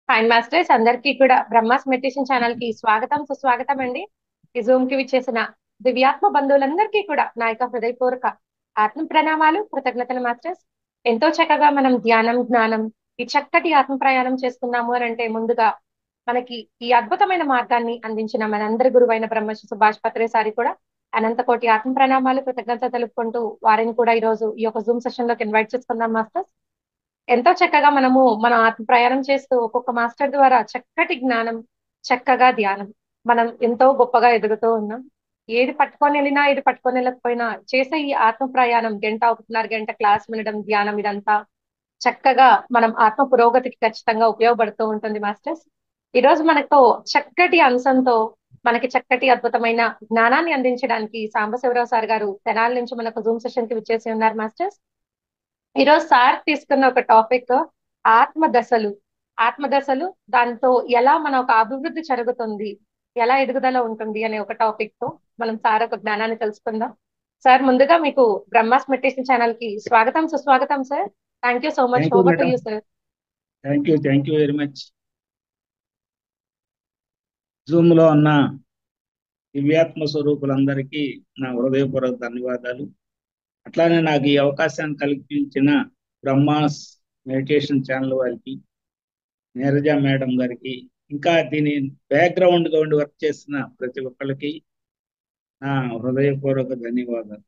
Fine masters అందరికీ కూడా Brahma's meditation channel కి స్వాగతం సుస్వాగతం అండి. ఈ జూమ్ కి విచ్చేసిన దివ్యాత్మ బంధువులందరికీ కూడా నా యొక్క హృదయపూర్వక ఆత్మ ప్రణామాలు, కృతజ్ఞతలు మాస్టర్స్. ఎంతో చక్కగా మనం ధ్యానం, జ్ఞానం, ఈ చక్కటి ఆత్మ ప్రయాణం చేస్తున్నాము అని అంటే ముందుగా మనకి ఈ అద్భుతమైన మార్గాన్ని అందించిన మనందరి గురువైన బ్రహ్మశ్రీ సుభాష్ పత్రే సారి కూడా అనంత కోటి ఆత్మ ప్రణామాలు, కృతజ్ఞత తెలుపుకుంటూ వారిని కూడా ఈ రోజు ఈ యొక్క జూమ్ సెషన్ లోకి ఇన్వైట్ చేసుకున్నాం మాస్టర్స్. ఎంతో చక్కగా మనము మన ఆత్మ ప్రయాణం చేస్తూ ఒక్కొక్క మాస్టర్ ద్వారా చక్కటి జ్ఞానం, చక్కగా ధ్యానం, మనం ఎంతో గొప్పగా ఎదుగుతూ ఉన్నాం. ఏది పట్టుకొని వెళ్ళినా ఏది పట్టుకొని వెళ్ళకపోయినా చేసే ఈ ఆత్మ ప్రయాణం గంట ఒకటిన్నర గంట క్లాస్ వినడం, ధ్యానం ఇదంతా చక్కగా మనం ఆత్మ పురోగతికి ఖచ్చితంగా ఉపయోగపడుతూ ఉంటుంది మాస్టర్స్. ఈ రోజు మనతో చక్కటి అంశంతో మనకి చక్కటి అద్భుతమైన జ్ఞానాన్ని అందించడానికి సాంబశివరావు సార్ గారు తెనాలి నుంచి మనకు జూమ్ సెషన్ కి విచ్చేసి ఉన్నారు మాస్టర్స్. ఈరోజు సార్ తీసుకున్న ఒక టాపిక్ ఆత్మ దశలు. ఆత్మ దశలు, దాంతో ఎలా మన ఒక అభివృద్ధి జరుగుతుంది, ఎలా ఎదుగుదల ఉంటుంది అనే ఒక టాపిక్ తో మనం సార్ ఒక జ్ఞానాన్ని తెలుసుకుందాం. సార్, ముందుగా మీకు బ్రహ్మాస్ మెడిటేషన్ ఛానల్ కి స్వాగతం సుస్వాగతం sir. Thank you so much. Thank you over to madam. You sir. Thank you very much. Zoom లో ఉన్న దివ్యాత్మ స్వరూపులందరికీ నా హృదయపూర్వక ధన్యవాదాలు. అట్లానే నాకు ఈ అవకాశాన్ని కల్పించిన బ్రహ్మాస్ మెడిటేషన్ ఛానల్ వారికి, నీరజ మేడం గారికి, ఇంకా దీని బ్యాక్గ్రౌండ్ గా ఉండి వర్క్ చేసిన ప్రతి ఒక్కరికి నా హృదయపూర్వక ధన్యవాదాలు.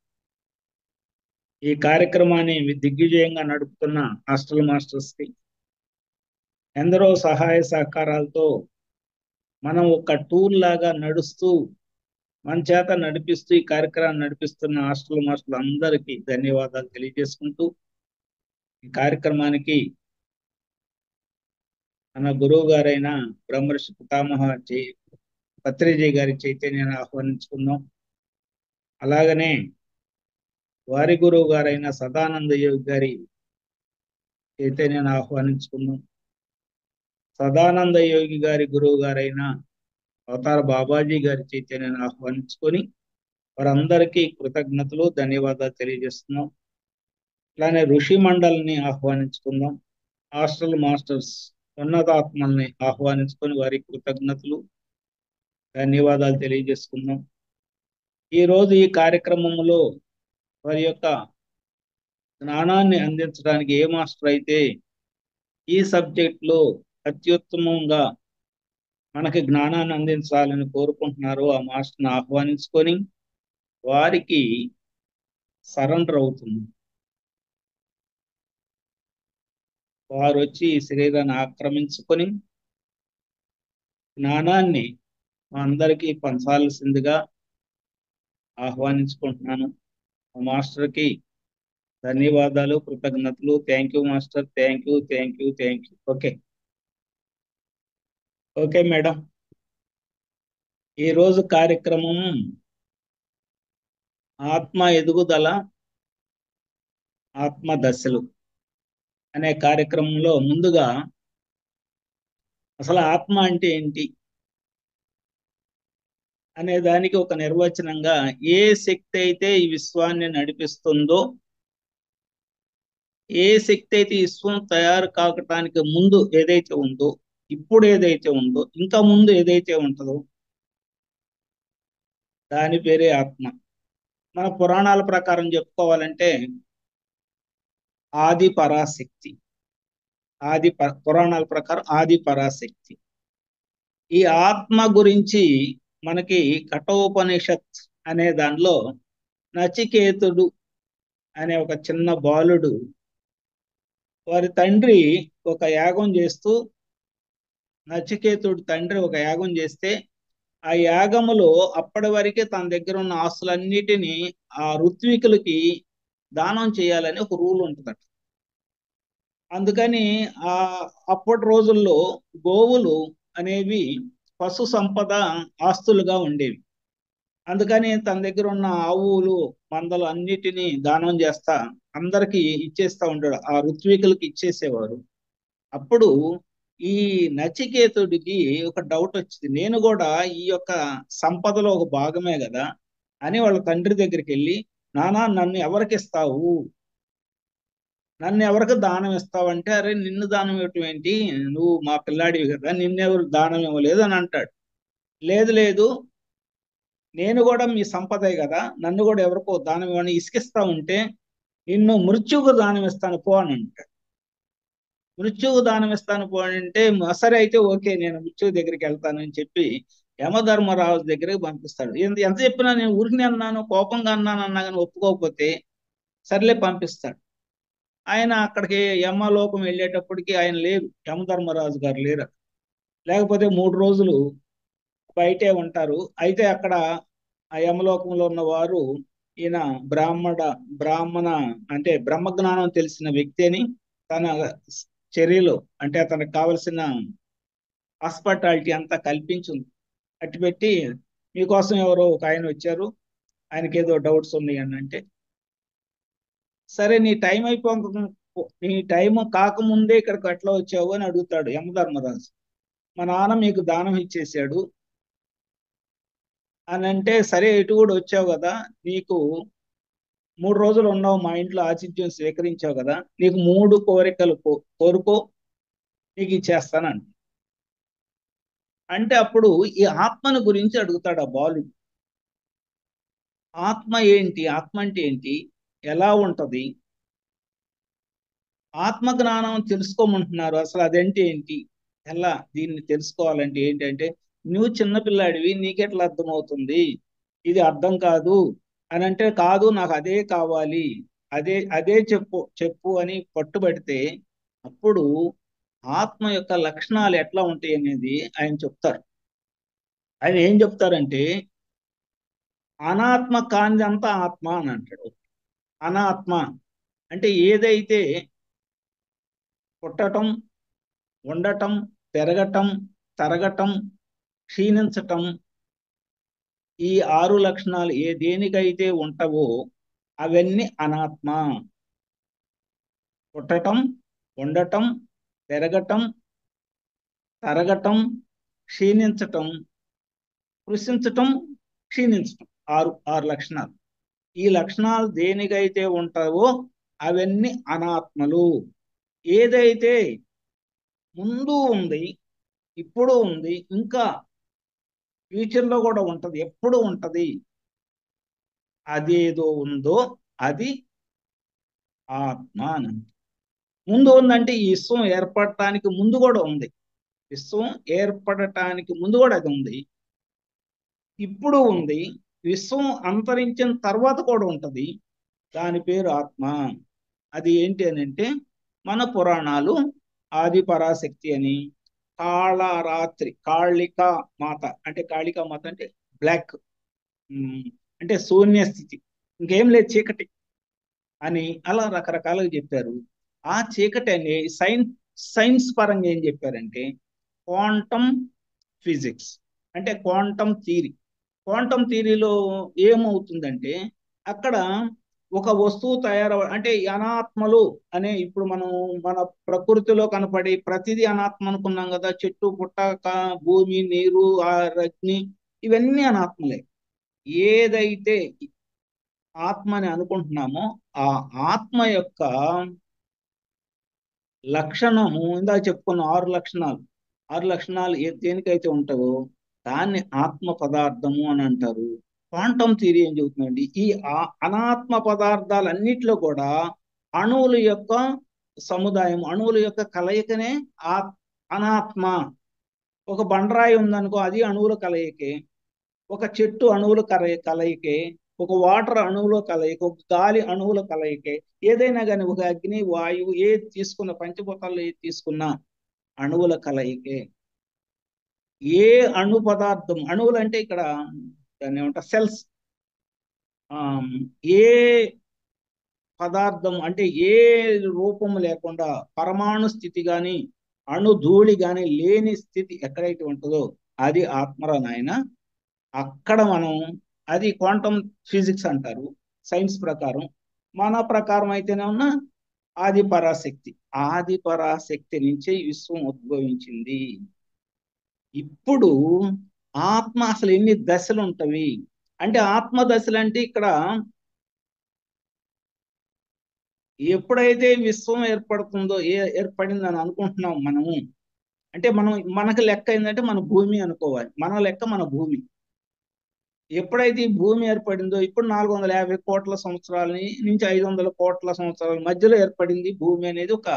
ఈ కార్యక్రమాన్ని దిగ్విజయంగా నడుపుతున్న హాస్టల్ మాస్టర్స్ కి, ఎందరో సహాయ సహకారాలతో మనం ఒక టూర్ లాగా నడుస్తూ మన చేత నడిపిస్తూ ఈ కార్యక్రమాన్ని నడిపిస్తున్న హాస్టల్ మాస్టర్లు అందరికీ ధన్యవాదాలు తెలియజేసుకుంటూ, ఈ కార్యక్రమానికి మన గురువు గారైన బ్రహ్మర్షి పితామహ పత్రిజీ గారి చైతన్యాన్ని ఆహ్వానించుకుందాం. అలాగనే వారి గురువు గారైన సదానంద యోగి గారి చైతన్యాన్ని ఆహ్వానించుకుందాం. సదానంద యోగి గారి గురువు గారైన అవతార బాబాజీ గారి చైతన్యాన్ని ఆహ్వానించుకొని వారందరికీ కృతజ్ఞతలు, ధన్యవాదాలు తెలియజేస్తున్నాం. అలానే ఋషి మండలిని ఆహ్వానించుకుందాం. హాస్టల్ మాస్టర్స్ ఉన్నతాత్మల్ని ఆహ్వానించుకొని వారి కృతజ్ఞతలు, ధన్యవాదాలు తెలియజేసుకుందాం. ఈరోజు ఈ కార్యక్రమంలో వారి యొక్క జ్ఞానాన్ని అందించడానికి ఏ మాస్టర్ అయితే ఈ సబ్జెక్ట్లో అత్యుత్తమంగా మనకి జ్ఞానాన్ని అందించాలని కోరుకుంటున్నారో ఆ మాస్టర్ని ఆహ్వానించుకొని వారికి సరెండర్ అవుతుంది. వారు వచ్చి ఈ శరీరాన్ని ఆక్రమించుకొని జ్ఞానాన్ని మా అందరికీ పంచాల్సిందిగా ఆహ్వానించుకుంటున్నాను. మా మాస్టర్కి ధన్యవాదాలు, కృతజ్ఞతలు. Thank you master. Thank you. Okay madam. ఈరోజు కార్యక్రమం ఆత్మ ఎదుగుదల, ఆత్మ దశలు అనే కార్యక్రమంలో ముందుగా అసలు ఆత్మ అంటే ఏంటి అనే దానికి ఒక నిర్వచనంగా, ఏ శక్తి అయితే ఈ విశ్వాన్ని నడిపిస్తుందో, ఏ శక్తి అయితే ఈ విశ్వం తయారు కాకటానికి ముందు ఏదైతే ఉందో, ఇప్పుడు ఏదైతే ఉందో, ఇంకా ముందు ఏదైతే ఉంటుందో దాని పేరే ఆత్మ. మన పురాణాల ప్రకారం చెప్పుకోవాలంటే ఆది పరాశక్తి. పురాణాల ప్రకారం ఆది పరాశక్తి. ఈ ఆత్మ గురించి మనకి కఠోపనిషత్ అనే దానిలో నచికేతుడు అనే ఒక చిన్న బాలుడు వారి తండ్రి ఒక యాగం చేస్తూ, నచికేతుడు తండ్రి ఒక యాగం చేస్తే ఆ యాగములో అప్పటి వరకే తన దగ్గర ఉన్న ఆస్తులన్నిటినీ ఆ ఋత్వికులకి దానం చేయాలని ఒక రూల్ ఉంటుందట. అందుకని ఆ అప్పటి రోజుల్లో గోవులు అనేవి పశు సంపద ఆస్తులుగా ఉండేవి. అందుకని తన దగ్గర ఉన్న ఆవులు, మందలు అన్నిటినీ దానం చేస్తా అందరికి ఇచ్చేస్తా ఉంటాడు. ఆ ఋత్వికులకి ఇచ్చేసేవారు. అప్పుడు ఈ నచికేతుడికి ఒక డౌట్ వచ్చింది, నేను కూడా ఈ యొక్క సంపదలో ఒక భాగమే కదా అని వాళ్ళ తండ్రి దగ్గరికి వెళ్ళి, నానా నన్ను ఎవరికి ఇస్తావు, నన్ను ఎవరికి దానం ఇస్తావంటే, అరే నిన్ను దానం ఇవ్వటం ఏంటి, నువ్వు మా పిల్లాడివి కదా, నిన్నెవరు దానం ఇవ్వలేదు అని అంటాడు. లేదు లేదు, నేను కూడా మీ సంపదే కదా, నన్ను కూడా ఎవరికో దానం ఇవ్వని ఇసుకిస్తా ఉంటే నిన్ను మృత్యువుకు దానం ఇస్తాను పో అని అంటాడు. మృత్యువు దానం ఇస్తాను పో అని అంటే, సరే అయితే ఓకే, నేను మృత్యువు దగ్గరికి వెళ్తానని చెప్పి యమధర్మరాజు దగ్గరికి పంపిస్తాడు. ఎంత చెప్పినా నేను ఊరికి అన్నాను, కోపంగా అన్నాను అన్నా కానీ ఒప్పుకోకపోతే సర్లే పంపిస్తాడు. ఆయన అక్కడికి యమలోకం వెళ్ళేటప్పటికి ఆయన లేరు, యమధర్మరాజు గారు లేరు. లేకపోతే 3 రోజులు బయటే ఉంటారు. అయితే అక్కడ ఆ యమలోకంలో ఉన్న వారు, ఈయన బ్రాహ్మణ అంటే బ్రహ్మజ్ఞానం తెలిసిన వ్యక్తి అని తన చర్యలో అంటే తనకు కావలసిన హాస్పిటాలిటీ అంతా కల్పించింది. అట్టుపెట్టి, మీకోసం ఎవరో ఒక ఆయన వచ్చారు, ఆయనకి ఏదో డౌట్స్ ఉన్నాయి అని అంటే, సరే నీ టైం కాకముందే ఇక్కడికి ఎట్లా వచ్చావు అని అడుగుతాడు యమధర్మరాజు. మా నాన్న మీకు దానం ఇచ్చేసాడు అని అంటే, సరే ఇటు కూడా వచ్చావు కదా, నీకు 3 రోజులు ఉన్నావు మా ఇంట్లో, ఆతిథ్యం స్వీకరించావు కదా, నీకు 3 కోరికలు కోరుకో, నీకు ఇచ్చేస్తానంట. అంటే అప్పుడు ఈ ఆత్మను గురించి అడుగుతాడు ఆ బాలుడు. ఆత్మ ఏంటి, ఆత్మ అంటే ఏంటి, ఎలా ఉంటది, ఆత్మ జ్ఞానం తెలుసుకోమంటున్నారు, అసలు అదంటే ఏంటి, ఎలా దీన్ని తెలుసుకోవాలంటే ఏంటంటే, నువ్వు చిన్నపిల్లాడివి, నీకెట్లా అర్థమవుతుంది, ఇది అర్థం కాదు అని అంటే, కాదు నాకు అదే కావాలి, అదే అదే చెప్పు చెప్పు అని పట్టుబడితే, అప్పుడు ఆత్మ యొక్క లక్షణాలు ఎట్లా ఉంటాయి అనేది ఆయన చెప్తారు. ఆయన ఏం చెప్తారంటే, అనాత్మ కానిదంతా ఆత్మ అని అంటాడు. అనాత్మ అంటే ఏదైతే పుట్టటం, ఉండటం, పెరగటం, తరగటం, క్షీణించటం, ఈ 6 లక్షణాలు దేనికైతే ఉంటావో అవన్నీ అనాత్మ. పుట్టటం, ఉండటం, పెరగటం, తరగటం, క్షీణించటం, కృషించటం, క్షీణించటం, ఆరు ఆరు లక్షణాలు. ఈ లక్షణాలు దేనికైతే ఉంటావో అవన్నీ అనాత్మలు. ఏదైతే ముందు ఉంది, ఇప్పుడు ఉంది, ఇంకా ఫ్యూచర్లో కూడా ఉంటది, ఎప్పుడు ఉంటది, అదేదో ఉందో అది ఆత్మ అని. ముందు ఉందంటే ఈ విశ్వం ఏర్పడటానికి ముందు కూడా ఉంది, విశ్వం ఏర్పడటానికి ముందు కూడా అది ఉంది, ఇప్పుడు ఉంది, విశ్వం అంతరించిన తర్వాత కూడా ఉంటది, దాని పేరు ఆత్మ. అది ఏంటి అని అంటే, మన పురాణాలు ఆది పరాశక్తి అని, కాళరాత్రి, కాళికా మాత అంటే, కాళికా మాత అంటే బ్లాక్, అంటే శూన్య స్థితి, ఇంకేం లేదు, చీకటి అని అలా రకరకాలుగా చెప్పారు. ఆ చీకటి అనే సైన్స్ పరంగా ఏం చెప్పారంటే, క్వాంటమ్ ఫిజిక్స్ అంటే క్వాంటమ్ థియరీ. క్వాంటమ్ థియరీలో ఏమవుతుందంటే, అక్కడ ఒక వస్తువు అంటే ఈ అనాత్మలు అనే, ఇప్పుడు మనం మన ప్రకృతిలో కనపడి ప్రతిదీ అనాత్మ అనుకున్నాం కదా, చెట్టు పుట్ట, భూమి, నీరు, అగ్ని, ఇవన్నీ అనాత్మలే. ఏదైతే ఆత్మ అని అనుకుంటున్నామో ఆ ఆత్మ యొక్క లక్షణము ఇందాక చెప్పుకున్న 6 లక్షణాలు, 6 లక్షణాలు దేనికైతే ఉంటావో దాన్ని ఆత్మ పదార్థము అని అంటారు. క్వాంటమ్ థియరీ ఏం చెబుతుందండి, ఈ అనాత్మ పదార్థాలన్నిట్లో కూడా అణువుల యొక్క సముదాయం, అణువుల యొక్క కలయికనే అనాత్మ. ఒక బండరాయి ఉందనుకో, అది అణువుల కలయికే. ఒక చెట్టు అణువుల కలయికే, ఒక వాటర్ అణువుల కలయిక, ఒక గాలి అణువుల కలయికే. ఏదైనా కానీ ఒక అగ్ని, వాయువు, ఏది తీసుకున్న పంచభూతాల్లో ఏది తీసుకున్నా అణువుల కలయికే. ఏ అణు పదార్థం, అణువులు అంటే ఇక్కడ దాన్ని ఏమంటారు, సెల్స్. ఏ పదార్థం అంటే ఏ రూపం లేకుండా పరమాణు స్థితి కానీ అణు ధూళి కానీ లేని స్థితి ఎక్కడైతే ఉంటుందో అది ఆత్మరా నాయన. అక్కడ మనం, అది క్వాంటమ్ ఫిజిక్స్ అంటారు సైన్స్ ప్రకారం. మన ప్రకారం అయితేనే ఉన్న ఆది పరాశక్తి, ఆది పరాశక్తి నుంచే విశ్వం ఉద్భవించింది. ఇప్పుడు ఆత్మ అసలు ఎన్ని దశలు ఉంటవి అంటే, ఆత్మ దశలు అంటే ఇక్కడ ఎప్పుడైతే విశ్వం ఏర్పడుతుందో ఏర్పడిందని అనుకుంటున్నాం మనము, అంటే మనకు లెక్క ఏంటంటే మన భూమి అనుకోవాలి. మన లెక్క మన భూమి. ఎప్పుడైతే ఈ భూమి ఏర్పడిందో, ఇప్పుడు 450 కోట్ల సంవత్సరాల నుంచి 500 కోట్ల సంవత్సరాల మధ్యలో ఏర్పడింది భూమి అనేది ఒక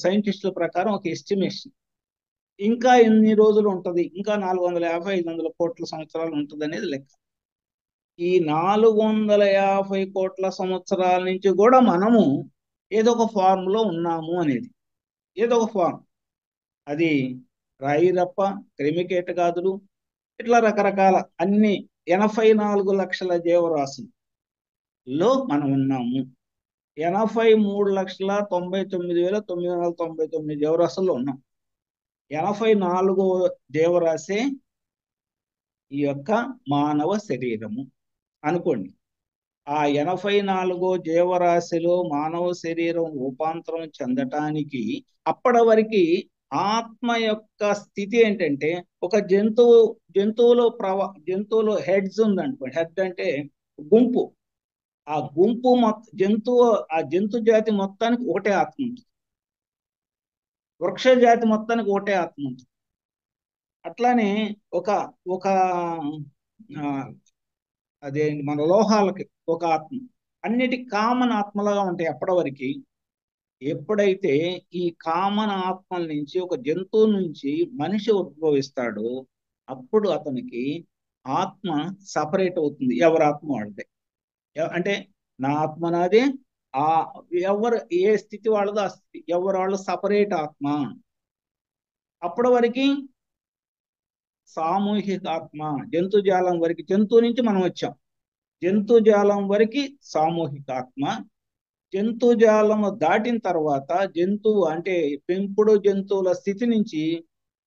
సైంటిస్టుల ప్రకారం ఒక ఎస్టిమేషన్. ఇంకా ఎన్ని రోజులు ఉంటది, ఇంకా 450-500 కోట్ల సంవత్సరాలు ఉంటది అనేది లెక్క. ఈ 450 కోట్ల సంవత్సరాల నుంచి కూడా మనము ఏదో ఒక ఫార్మ్ లో ఉన్నాము అనేది, ఏదో ఒక ఫార్మ్. అది రాయి రప్ప, క్రిమికీటకాదులు, ఇట్లా రకరకాల అన్ని 84 లక్షల జీవరాశుల్లో మనం ఉన్నాము. 83,99,999 జీవరాశుల్లో ఉన్నాం. 84 జీవరాశే ఈ యొక్క మానవ శరీరము అనుకోండి. ఆ 84 జీవరాశిలో మానవ శరీరం రూపాంతరం చెందటానికి అప్పటి వరకు ఆత్మ యొక్క స్థితి ఏంటంటే, ఒక జంతువులో హెడ్స్ ఉందనుకోండి. హెడ్ అంటే గుంపు. ఆ గుంపు జంతు జాతి మొత్తానికి ఒకటే ఆత్మ ఉంటుంది. వృక్ష జాతి మొత్తానికి ఒకటే ఆత్మ ఉంటుంది. అట్లానే ఒక ఒక ఆ, అదే మన లోహాలకి ఒక ఆత్మ, అన్నిటి కామన్ ఆత్మలుగా ఉంటాయి అప్పటి వరకు. ఎప్పుడైతే ఈ కామన్ ఆత్మల నుంచి ఒక జంతువు నుంచి మనిషి ఉద్భవిస్తాడో, అప్పుడు అతనికి ఆత్మ సపరేట్ అవుతుంది. ఎవరి ఆత్మ వాడితే. అంటే నా ఆత్మ నాదే, ఆ ఎవరు ఏ స్థితి వాళ్ళదో ఆ స్థితి, ఎవరు వాళ్ళు సపరేట్ ఆత్మ. అప్పటి వరకు సామూహిక ఆత్మ. జంతుజాలం వరకు, జంతువు నుంచి మనం వచ్చాం, జంతుజాలం వరకు సామూహిక ఆత్మ. జంతుజాలము దాటిన తర్వాత జంతువు అంటే పెంపుడు జంతువుల స్థితి నుంచి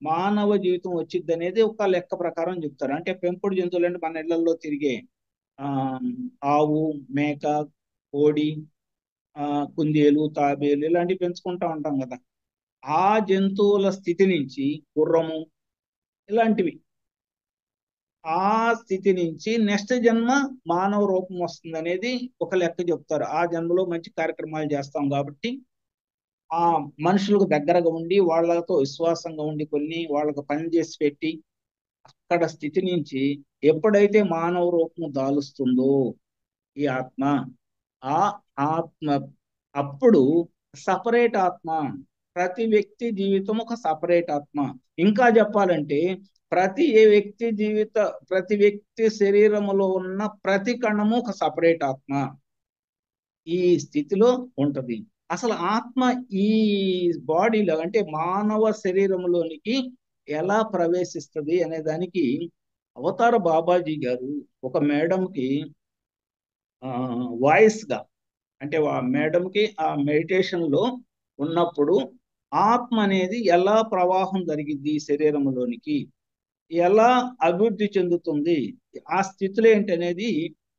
మానవ జీవితం వచ్చింది అనేది ఒక లెక్క ప్రకారం చెప్తారు. అంటే పెంపుడు జంతువులు అంటే మన ఇళ్లలో తిరిగే ఆ ఆవు, మేక, కోడి, కుందేలు, తాబేలు ఇలాంటివి పెంచుకుంటా ఉంటాం కదా. ఆ జంతువుల స్థితి నుంచి గుర్రము ఇలాంటివి, ఆ స్థితి నుంచి నెక్స్ట్ జన్మ మానవ రూపం వస్తుంది అనేది ఒక లెక్క చెప్తారు. ఆ జన్మలో మంచి కార్యక్రమాలు చేస్తాం కాబట్టి ఆ మనుషులకు దగ్గరగా ఉండి, వాళ్ళతో విశ్వాసంగా ఉండి, కొన్ని వాళ్ళకు పని చేసి పెట్టి, అక్కడ స్థితి నుంచి ఎప్పుడైతే మానవ రూపం దాలుస్తుందో ఈ ఆత్మ, ఆ ఆత్మ అప్పుడు సపరేట్ ఆత్మ. ప్రతి వ్యక్తి జీవితం ఒక సపరేట్ ఆత్మ. ఇంకా చెప్పాలంటే ప్రతి వ్యక్తి శరీరములో ఉన్న ప్రతి కణము ఒక సపరేట్ ఆత్మ ఈ స్థితిలో ఉంటది. అసలు ఆత్మ ఈ బాడీలో అంటే మానవ శరీరంలోనికి ఎలా ప్రవేశిస్తుంది అనే దానికి అవతార బాబాజీ గారు ఒక మేడంకి వాయిస్ గా, అంటే ఆ మేడంకి ఆ మెడిటేషన్ లో ఉన్నప్పుడు ఆత్మ అనేది ఎలా ప్రవాహం జరిగింది శరీరంలోనికి, ఎలా అభివృద్ధి చెందుతుంది, ఆ స్థితిలో ఏంటి అనేది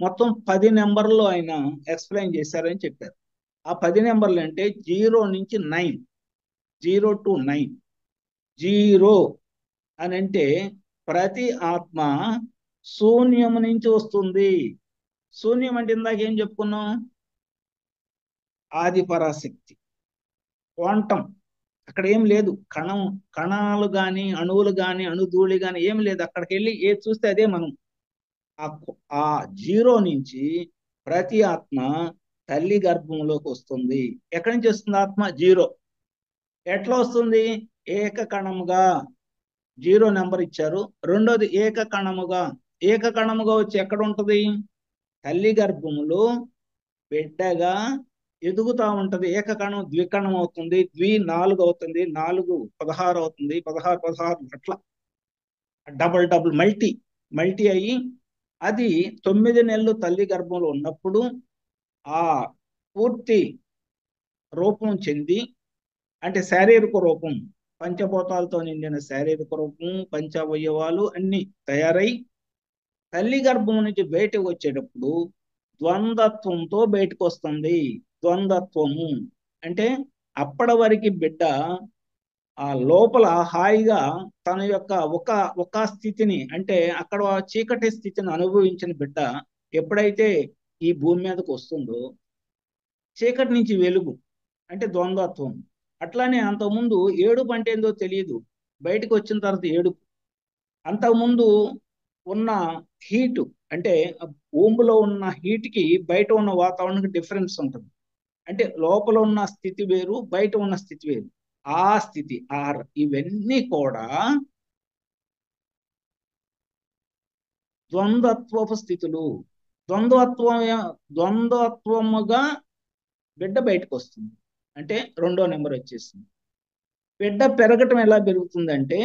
మొత్తం 10 నెంబర్లో ఆయన ఎక్స్ప్లెయిన్ చేశారని చెప్పారు. ఆ 10 నెంబర్లు అంటే 0 నుంచి 9, 0 to 9. 0 అని అంటే ప్రతి ఆత్మ శూన్యం నుంచి వస్తుంది. శూన్యం అంటే ఇందాక ఏం చెప్పుకున్నాం, ఆది పరాశక్తి, క్వాంటం. అక్కడ ఏం లేదు, కణాలు కానీ అణువులు కానీ అణుధూళి కానీ ఏం లేదు. అక్కడికి వెళ్ళి ఏది చూస్తే అదే మనం. ఆ 0 నుంచి ప్రతి ఆత్మ తల్లి గర్భంలోకి వస్తుంది. ఎక్కడి నుంచి వస్తుంది ఆత్మ? 0. ఎట్లా వస్తుంది? ఏకకణముగా. 0 నెంబర్ ఇచ్చారు. రెండోది ఏకకణముగా. ఏకకణముగా వచ్చి ఎక్కడ ఉంటది? తల్లి గర్భములో బిడ్డగా ఎదుగుతా ఉంటది. ఏకకణం ద్వికణం అవుతుంది, 4 అవుతుంది, 4 16 అవుతుంది, 16 16 అట్లా డబుల్ మల్టీ అయ్యి అది 9 నెలలు తల్లి గర్భంలో ఉన్నప్పుడు ఆ పూర్తి రూపం చెంది, అంటే శారీరక రూపం, పంచభూతాలతో నిండిన శారీరక రూపం, పంచవయవాలు అన్ని తయారై తల్లి గర్భం నుంచి బయటకు వచ్చేటప్పుడు ద్వంద్వత్వంతో బయటకు వస్తుంది. ద్వంద్వత్వము అంటే అప్పటి వరకు బిడ్డ ఆ లోపల హాయిగా తన యొక్క ఒక స్థితిని, అంటే అక్కడ చీకటి స్థితిని అనుభవించిన బిడ్డ ఎప్పుడైతే ఈ భూమి మీదకి వస్తుందో చీకటి నుంచి వెలుగు అంటే ద్వంద్వత్వం. అట్లానే అంతకుముందు ఏడుపు అంటే ఏందో తెలియదు, బయటకు వచ్చిన తర్వాత ఏడుపు. అంతకుముందు ఉన్న హీటు అంటే భూమిలో ఉన్న హీట్కి బయట ఉన్న వాతావరణానికి డిఫరెన్స్ ఉంటుంది. అంటే లోపల ఉన్న స్థితి వేరు, బయట ఉన్న స్థితి వేరు. ఆ స్థితి ఇవన్నీ కూడా ద్వంద్వత్వపు స్థితులు. ద్వంద్వత్వం ద్వంద్వత్వముగా బిడ్డ బయటకు వస్తుంది, అంటే 2వ నెంబర్ వచ్చేసింది. బిడ్డ పెరగటం ఎలా పెరుగుతుందంటే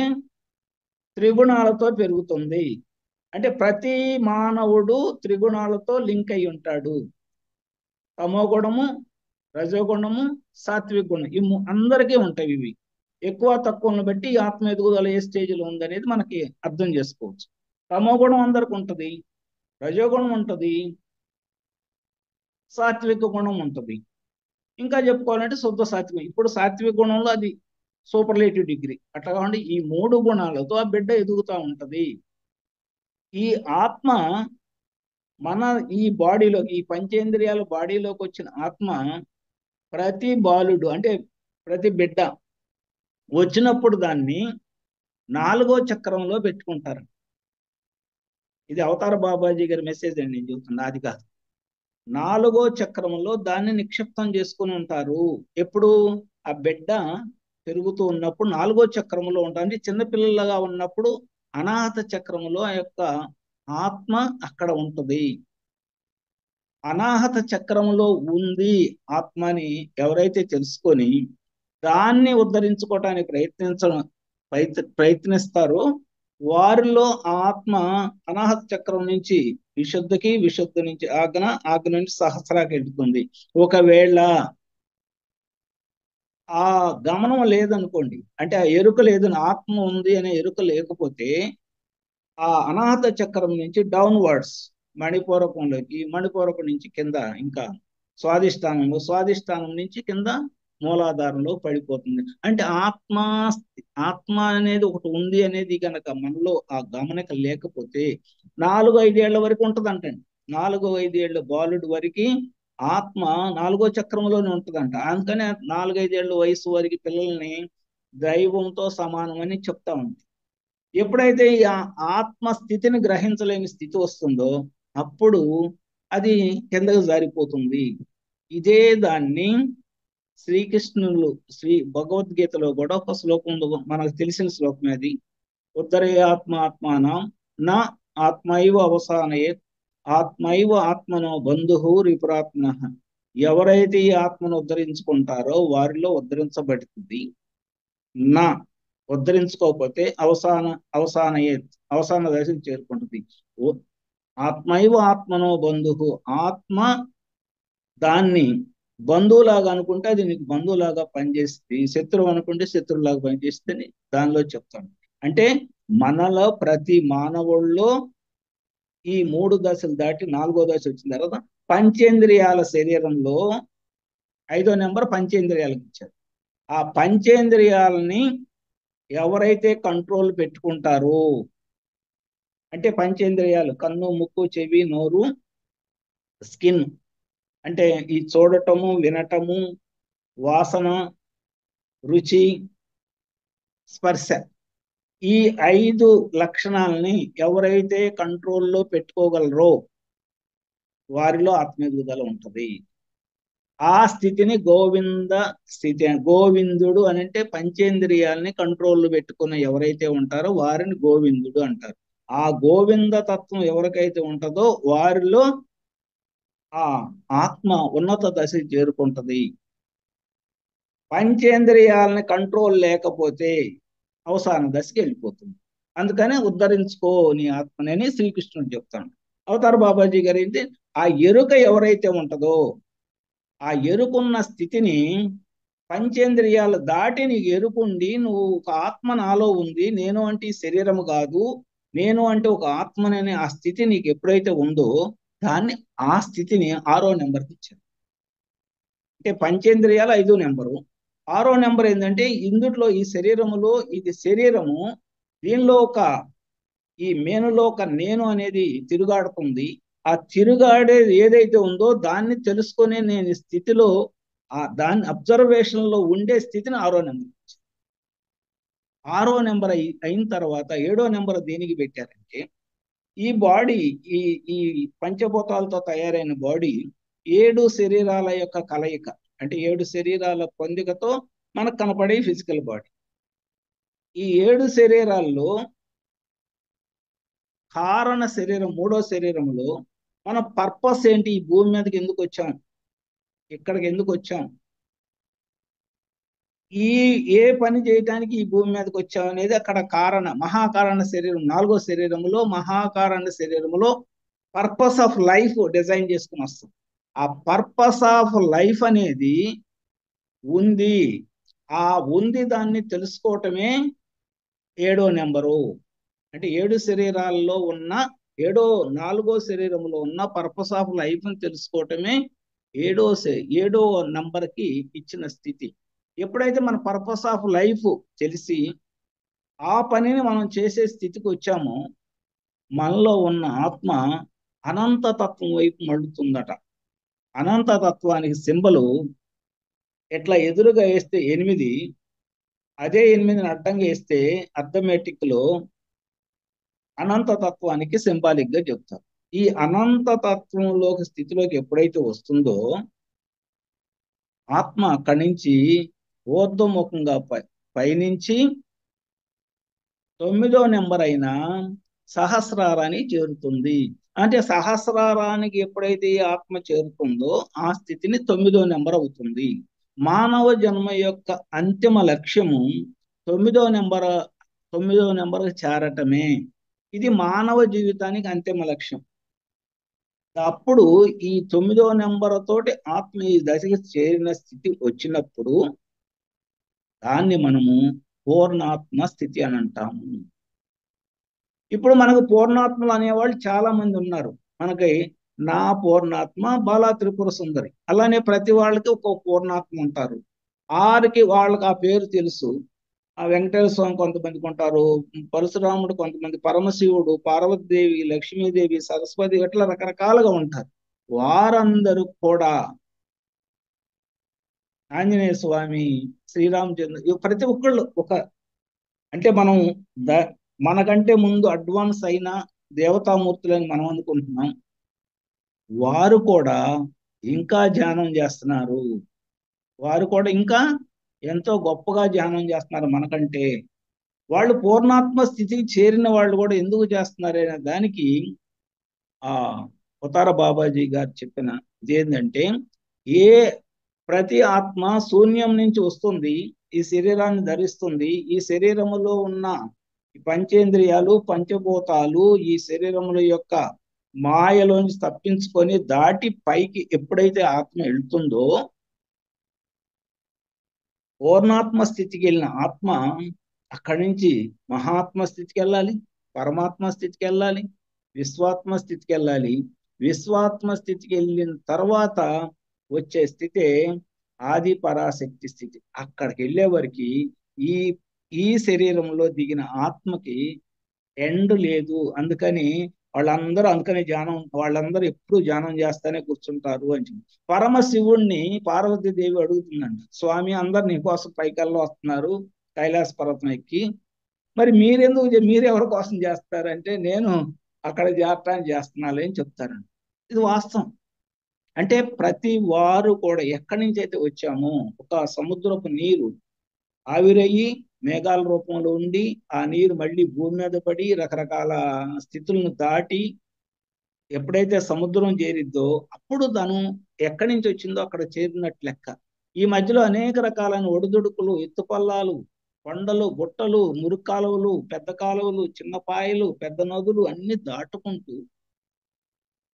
త్రిగుణాలతో పెరుగుతుంది. అంటే ప్రతి మానవుడు త్రిగుణాలతో లింక్ అయి ఉంటాడు. తమో గుణము, రజోగుణము, సాత్విక గుణం, అందరికీ ఉంటాయి. ఇవి ఎక్కువ తక్కువను బట్టి ఈ ఆత్మ ఎదుగుదల ఏ స్టేజ్లో ఉందనేది మనకి అర్థం చేసుకోవచ్చు. తమో గుణం అందరికి ఉంటుంది, రజోగుణం ఉంటుంది, సాత్విక గుణం ఉంటుంది. ఇంకా చెప్పుకోవాలంటే శుద్ధ సాత్వికం. ఇప్పుడు సాత్విక గుణంలో అది సూపర్లేటివ్ డిగ్రీ. అట్లా కాకుండా ఈ 3 గుణాలతో ఆ బిడ్డ ఎదుగుతూ ఉంటది. ఈ ఆత్మ మన ఈ బాడీలోకి, ఈ పంచేంద్రియాల బాడీలోకి వచ్చిన ఆత్మ ప్రతి బాలుడు అంటే ప్రతి బిడ్డ వచ్చినప్పుడు దాన్ని 4వ చక్రంలో పెట్టుకుంటారు. ఇది అవతార బాబాజీ గారి మెసేజ్ అండి, నేను చెబుతున్నా, అది కాదు. 4వ చక్రంలో దాన్ని నిక్షిప్తం చేసుకుని ఉంటారు. ఎప్పుడు ఆ బిడ్డ పెరుగుతూ ఉన్నప్పుడు 4వ చక్రంలో ఉంటుంది. చిన్నపిల్లలుగా ఉన్నప్పుడు అనాహత చక్రంలో ఆ యొక్క ఆత్మ అక్కడ ఉంటుంది. అనాహత చక్రంలో ఉంది ఆత్మని ఎవరైతే తెలుసుకొని దాన్ని ఉద్ధరించుకోవటానికి ప్రయత్నిస్తారో వారిలో ఆత్మ అనాహత చక్రం నుంచి విశుద్ధికి, విశుద్ధి నుంచి ఆజ్ఞ నుంచి సహస్రాకి వెళ్తుంది. ఒకవేళ ఆ గమనం లేదనుకోండి, అంటే ఆ ఎరుక లేదని, ఆత్మ ఉంది అనే ఎరుక లేకపోతే ఆ అనాహత చక్రం నుంచి డౌన్వర్డ్స్ మణిపూరకంలోకి, మణిపూరకం నుంచి కింద ఇంకా స్వాదిష్టానం నుంచి కింద మూలాధారంలో పడిపోతుంది. అంటే ఆత్మ అనేది ఒకటి ఉంది అనేది కనుక మనలో ఆ గమనిక లేకపోతే 4-5 ఏళ్ల వరకు ఉంటదంటండి. 4-5 ఏళ్ల బాలుడి వరకు ఆత్మ 4వ చక్రంలోనే ఉంటదంట. అందుకనే 4-5 ఏళ్ల వయసు వరకు పిల్లల్ని దైవంతో సమానం అని చెప్తా ఉంది. ఎప్పుడైతే ఈ ఆత్మ స్థితిని గ్రహించలేని స్థితి వస్తుందో అప్పుడు అది కిందకు జారిపోతుంది. ఇదే దాన్ని శ్రీకృష్ణులు భగవద్గీతలో కూడా ఒక శ్లోకం మనకు తెలిసిన శ్లోకమే అది. ఉద్ధరే ఆత్మానం నా ఆత్మైవ అవసానయే ఆత్మైవ ఆత్మనో బంధు రిపురాత్మ. ఎవరైతే ఈ ఆత్మను ఉద్ధరించుకుంటారో వారిలో ఉద్ధరించబడుతుంది. నా ఉద్ధరించుకోకపోతే అవసాన దశకు చేరుకుంటుంది. ఆత్మైవ ఆత్మనో బంధు. ఆత్మ దాన్ని బంధువులాగా అనుకుంటే అది నీకు బంధువులాగా పనిచేస్తుంది, శత్రువు అనుకుంటే శత్రువులాగా పనిచేస్తుంది దానిలో చెప్తాను. అంటే మనలో ప్రతి మానవుల్లో ఈ 3 దశలు దాటి 4వ దశ వచ్చిన తర్వాత పంచేంద్రియాల శరీరంలో 5వ నెంబర్ పంచేంద్రియాలకు ఇచ్చారు. ఆ పంచేంద్రియాలని ఎవరైతే కంట్రోల్ పెట్టుకుంటారో, అంటే పంచేంద్రియాలు కన్ను, ముక్కు, చెవి, నోరు, స్కిన్, అంటే ఈ చూడటము, వినటము, వాసన, రుచి, స్పర్శ, ఈ 5 లక్షణాలని ఎవరైతే కంట్రోల్లో పెట్టుకోగలరో వారిలో ఆత్మీయుదల ఉంటుంది. ఆ స్థితిని గోవింద స్థితి, గోవిందుడు అని అంటే పంచేంద్రియాలని కంట్రోల్లో పెట్టుకున్న ఎవరైతే ఉంటారో వారిని గోవిందుడు అంటారు. ఆ గోవింద తత్వం ఎవరికైతే ఉంటుందో వారిలో ఆ ఆత్మ ఉన్నత దశకి చేరుకుంటది. పంచేంద్రియాలని కంట్రోల్ లేకపోతే అవసాన దశకి వెళ్ళిపోతుంది. అందుకనే ఉద్ధరించుకో నీ ఆత్మని శ్రీకృష్ణుడు చెప్తాడు. అవతార బాబాజీ గారు అయితే ఆ ఎరుక ఎవరైతే ఉంటుందో ఆ ఎరుకున్న స్థితిని పంచేంద్రియాలు దాటి నీకు ఎరుకుండి నువ్వు ఒక ఆత్మ నాలో ఉంది, నేను అంటే ఈ శరీరము కాదు, నేను అంటే ఒక ఆత్మననే ఆ స్థితి నీకు ఎప్పుడైతే ఉందో దాన్ని, ఆ స్థితిని 6వ నెంబర్కి ఇచ్చారు. అంటే పంచేంద్రియాలు 5వ నెంబరు, 6వ నెంబర్ ఏంటంటే ఇందుట్లో ఈ శరీరములో ఇది శరీరము, దీనిలో ఈ మేనులో ఒక నేను అనేది తిరుగాడుతుంది. ఆ తిరుగాడేది ఏదైతే ఉందో దాన్ని తెలుసుకునే నేను స్థితిలో దాన్ని అబ్జర్వేషన్ లో ఉండే స్థితిని 6వ నెంబర్. 6వ నెంబర్ అయిన తర్వాత 7వ నెంబర్ దేనికి పెట్టారంటే ఈ బాడీ ఈ ఈ పంచభూతాలతో తయారైన బాడీ 7 శరీరాల యొక్క కలయిక. అంటే 7 శరీరాల పొందికతో మనకు కనపడే ఫిజికల్ బాడీ. ఈ 7 శరీరాల్లో కారణ శరీరం 3వ శరీరంలో మన పర్పస్ ఏంటి, ఈ భూమి మీదకి ఎందుకు వచ్చాం, ఇక్కడికి ఎందుకు వచ్చాం, ఏ పని చేయటానికి ఈ భూమి మీదకి వచ్చాం అనేది అక్కడ మహాకారణ శరీరం 4వ శరీరంలో మహాకారణ శరీరంలో పర్పస్ ఆఫ్ లైఫ్ డిజైన్ చేసుకుని వస్తాం. ఆ పర్పస్ ఆఫ్ లైఫ్ అనేది ఉంది. ఉంది దాన్ని తెలుసుకోవటమే 7వ నెంబరు. అంటే 7 శరీరాల్లో ఉన్న 4వ శరీరంలో ఉన్న పర్పస్ ఆఫ్ లైఫ్ ని తెలుసుకోవటమే 7వ నంబర్కి ఇచ్చిన స్థితి. ఎప్పుడైతే మన పర్పస్ ఆఫ్ లైఫ్ తెలిసి ఆ పనిని మనం చేసే స్థితికి వచ్చామో మనలో ఉన్న ఆత్మ అనంతతత్వం వైపు మళ్ళుతుందట. అనంతతత్వానికి సింబలు ఎట్లా ఎదురుగా వేస్తే 8, అదే 8ని అడ్డంగా వేస్తే అర్థమెటిక్ లో అనంతతత్వానికి సింబాలిక్ గా చెప్తారు. ఈ అనంతతత్వంలోకి స్థితిలోకి ఎప్పుడైతే వస్తుందో ఆత్మ అక్కడి నుంచి ఊర్ధ్వముఖంగా పైనుంచి 9వ నెంబర్ అయిన సహస్రారానికి చేరుతుంది. అంటే సహస్రారానికి ఎప్పుడైతే ఈ ఆత్మ చేరుతుందో ఆ స్థితిని 9వ నెంబర్ అవుతుంది. మానవ జన్మ యొక్క అంతిమ లక్ష్యము 9వ నెంబర్ చేరటమే. ఇది మానవ జీవితానికి అంతిమ లక్ష్యం. అప్పుడు ఈ 9వ నెంబర్ తోటి ఆత్మ ఈ దశకి చేరిన స్థితి వచ్చినప్పుడు దాన్ని మనము పూర్ణాత్మ స్థితి అని అంటాము. ఇప్పుడు మనకు పూర్ణాత్మలు అనేవాళ్ళు చాలా మంది ఉన్నారు. మనకి నా పూర్ణాత్మ, బాలా త్రిపుర సుందరి, అలానే ప్రతి వాళ్ళకి ఒక పూర్ణాత్మ ఉంటారు. వాళ్ళకి ఆ పేరు తెలుసు. ఆ వెంకటేశ్వర స్వామి కొంతమందికి ఉంటారు, పరశురాముడు కొంతమంది, పరమశివుడు, పార్వతీదేవి, లక్ష్మీదేవి, సరస్వతి, ఇట్లా రకరకాలుగా ఉంటారు. వారందరూ కూడా ఆంజనేయ స్వామి, శ్రీరామచంద్ర, ప్రతి ఒక్కళ్ళు అంటే మనం మనకంటే ముందు అడ్వాన్స్ అయిన దేవతామూర్తులని మనం అనుకుంటున్నాం. వారు కూడా ఇంకా ధ్యానం చేస్తున్నారు. వారు కూడా ఇంకా ఎంతో గొప్పగా ధ్యానం చేస్తున్నారు మనకంటే. వాళ్ళు పూర్ణాత్మ స్థితికి చేరిన వాళ్ళు కూడా ఎందుకు చేస్తున్నారనే దానికి ఆ ఉతార బాబాజీ గారు చెప్పిన ఇదేంటంటే, ప్రతి ఆత్మ శూన్యం నుంచి వస్తుంది, ఈ శరీరాన్ని ధరిస్తుంది. ఈ శరీరములో ఉన్న పంచేంద్రియాలు, పంచభూతాలు ఈ శరీరముల యొక్క మాయలోంచి తప్పించుకొని దాటి పైకి ఎప్పుడైతే ఆత్మ వెళ్తుందో, పూర్ణాత్మ స్థితికి వెళ్ళిన ఆత్మ అక్కడి నుంచి మహాత్మ స్థితికి వెళ్ళాలి, పరమాత్మ స్థితికి వెళ్ళాలి, విశ్వాత్మ స్థితికి వెళ్ళాలి. విశ్వాత్మ స్థితికి వెళ్ళిన తర్వాత వచ్చే స్థితే ఆది పరాశక్తి స్థితి. అక్కడికి వెళ్ళే వరకు ఈ శరీరంలో దిగిన ఆత్మకి ఎండ్ లేదు. అందుకని వాళ్ళందరూ ఎప్పుడు ధ్యానం చేస్తానే కూర్చుంటారు అని చెప్పి. పరమశివుణ్ణి పార్వతీదేవి అడుగుతుందండి, స్వామి అందరు నీకోసం పైకల్లో వస్తున్నారు కైలాస పర్వతం ఎక్కి, మరి మీరు ఎవరి కోసం చేస్తారంటే, నేను అక్కడ చేరటానికి చేస్తున్నాను అని చెప్తారండి. ఇది వాస్తవం. అంటే ప్రతి వారు కూడా ఎక్కడి నుంచి అయితే వచ్చామో, ఒక సముద్రపు నీరు ఆవిరయ్యి మేఘాల రూపంలో ఉండి ఆ నీరు మళ్ళీ భూమి మీద పడి రకరకాల స్థితులను దాటి ఎప్పుడైతే సముద్రం చేరిద్దో అప్పుడు తను ఎక్కడి నుంచి వచ్చిందో అక్కడ చేరినట్లు లెక్క. ఈ మధ్యలో అనేక రకాలైన ఒడిదుడుకులు, ఎత్తుపల్లాలు, కొండలు, గుట్టలు, మురుగు కాలువలు, పెద్ద కాలువలు, చిన్న పాయలు, పెద్ద నదులు అన్ని దాటుకుంటూ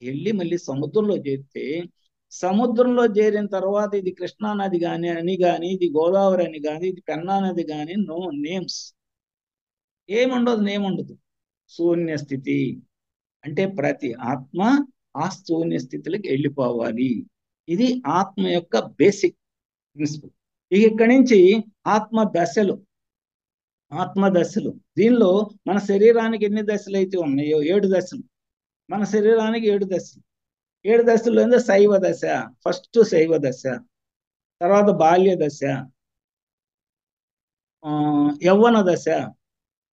వెళ్ళి మళ్ళీ సముద్రంలో చేరితే, సముద్రంలో చేరిన తర్వాత ఇది కృష్ణా నది అని కానీ, ఇది గోదావరి అని కానీ, ఇది పెన్నా నది కానీ, నో నేమ్స్, నేముండదు. శూన్య స్థితి. అంటే ప్రతి ఆత్మ ఆ శూన్య స్థితిలోకి వెళ్ళిపోవాలి. ఇది ఆత్మ యొక్క బేసిక్ ప్రిన్సిపల్. ఇక్కడి నుంచి ఆత్మ దశలు. దీనిలో మన శరీరానికి ఎన్ని దశలు అయితే ఉన్నాయో 7 దశలు. మన శరీరానికి 7 దశలు. 7 దశల్లో ఏందో శైవ దశ. ఫస్ట్ శైవ దశ, తర్వాత బాల్య దశ, యవ్వన దశ,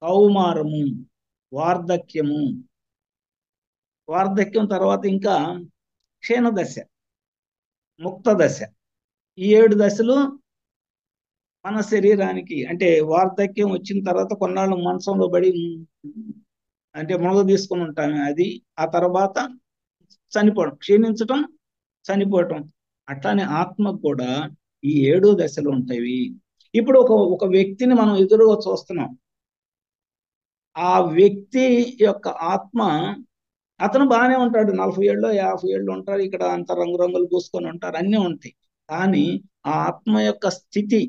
కౌమారము, వార్ధక్యము, వార్ధక్యం తర్వాత ఇంకా క్షీణ దశ, ముక్త దశ. ఈ 7 దశలు మన శరీరానికి. అంటే వార్ధక్యం వచ్చిన తర్వాత కొన్నాళ్ళు మంచంలో పడి అంటే మునగ తీసుకుని ఉంటాము, అది. ఆ తర్వాత చనిపోవడం, క్షీణించటం, చనిపోవటం. అట్లానే ఆత్మకు కూడా ఈ 7 దశలు ఉంటాయి. ఇప్పుడు ఒక ఒక వ్యక్తిని మనం ఎదురుగా చూస్తున్నాం. ఆ వ్యక్తి యొక్క ఆత్మ, అతను బాగానే ఉంటాడు, 40 ఏళ్ళు 50 ఏళ్ళు ఉంటారు, ఇక్కడ అంత రంగురంగులు పూసుకొని ఉంటారు, అన్నీ ఉంటాయి. కానీ ఆ ఆత్మ యొక్క స్థితి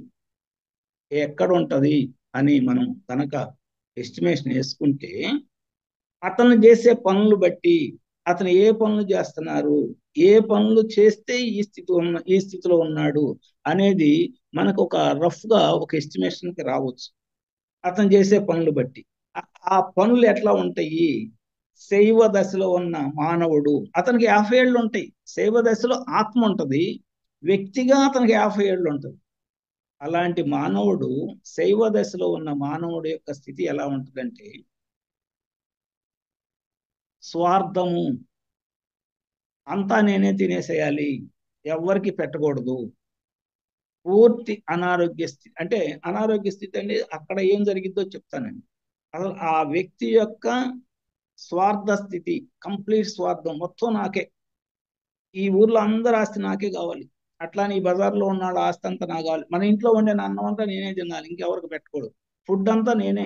ఎక్కడ ఉంటది అని మనం కనుక ఎస్టిమేషన్ వేసుకుంటే, అతను చేసే పనులు బట్టి, అతను ఏ పనులు చేస్తున్నారు, ఏ పనులు చేస్తే ఈ స్థితిలో ఉన్నాడు అనేది మనకు ఒక రఫ్ గా ఒక ఎస్టిమేషన్ కి రావచ్చు, అతను చేసే పనులు బట్టి. ఆ పనులు ఎట్లా ఉంటాయి? శైవ దశలో ఉన్న మానవుడు, అతనికి 50 ఏళ్ళు ఉంటాయి. శైవ దశలో ఆత్మ ఉంటది, వ్యక్తిగా అతనికి 50 ఏళ్ళు ఉంటుంది. అలాంటి మానవుడు, శైవ దశలో ఉన్న మానవుడి యొక్క స్థితి ఎలా ఉంటుందంటే, స్వార్థము, అంతా నేనే తినేసేయాలి, ఎవరికి పెట్టకూడదు, పూర్తి అనారోగ్య స్థితి. అంటే అనారోగ్య స్థితి అంటే అక్కడ ఏం జరిగిద్దో చెప్తానండి. అసలు ఆ వ్యక్తి యొక్క స్వార్థ స్థితి, కంప్లీట్ స్వార్థం, మొత్తం నాకే, ఈ ఊర్లో అందరు ఆస్తి నాకే కావాలి, అట్లానే ఈ బజార్లో ఉన్నాడు ఆస్తి అంతా నాకు కావాలి, మన ఇంట్లో వండిన అన్నం అంతా నేనే తినాలి, ఇంకెవరికి పెట్టకూడదు, ఫుడ్ అంతా నేనే,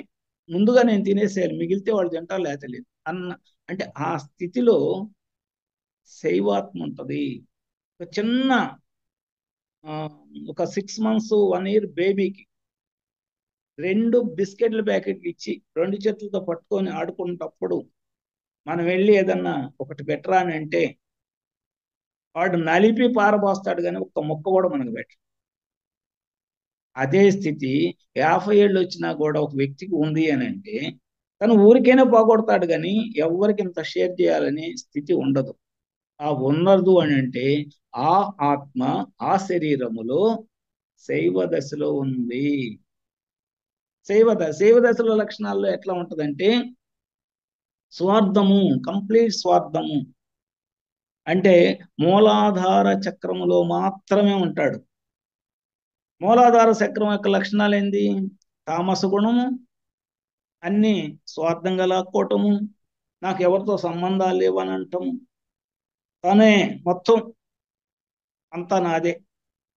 ముందుగా నేను తినేసేయాలి, మిగిలితే వాళ్ళు తింటారు లేకపోతే లేదు అన్న. అంటే ఆ స్థితిలో శైవాత్మ ఉంటుంది. ఒక చిన్న ఒక 6 months 1 year బేబీకి 2 బిస్కెట్ల ప్యాకెట్లు ఇచ్చి 2 చేతులతో పట్టుకొని ఆడుకున్నప్పుడు మనం వెళ్ళి ఏదన్నా ఒకటి పెట్టరా అని అంటే వాడు నలిపి పారబోస్తాడు, కానీ ఒక్క ముక్క కూడా మనకు పెట్టడు. అదే స్థితి 50 ఏళ్ళు వచ్చినా కూడా ఒక వ్యక్తికి ఉంది అని అంటే, తను ఊరికైనా పోగొడతాడు, కానీ ఎవరికి ఇంత షేర్ చేయాలనే స్థితి ఉండదు. ఆ ఉన్నదు అని అంటే ఆ ఆత్మ ఆ శరీరములో శైవ దశలో ఉంది. శైవ దశలో లక్షణాల్లో ఎట్లా ఉంటదంటే, స్వార్థము, కంప్లీట్ స్వార్థము. అంటే మూలాధార చక్రములో మాత్రమే ఉంటాడు. మూలాధార చక్రం యొక్క లక్షణాలు ఏంది? తామస గుణము, అన్ని స్వార్థంగా లాక్కోవటము, నాకు ఎవరితో సంబంధాలు లేవని అంటాము, తనే మొత్తం అంతా నాదే,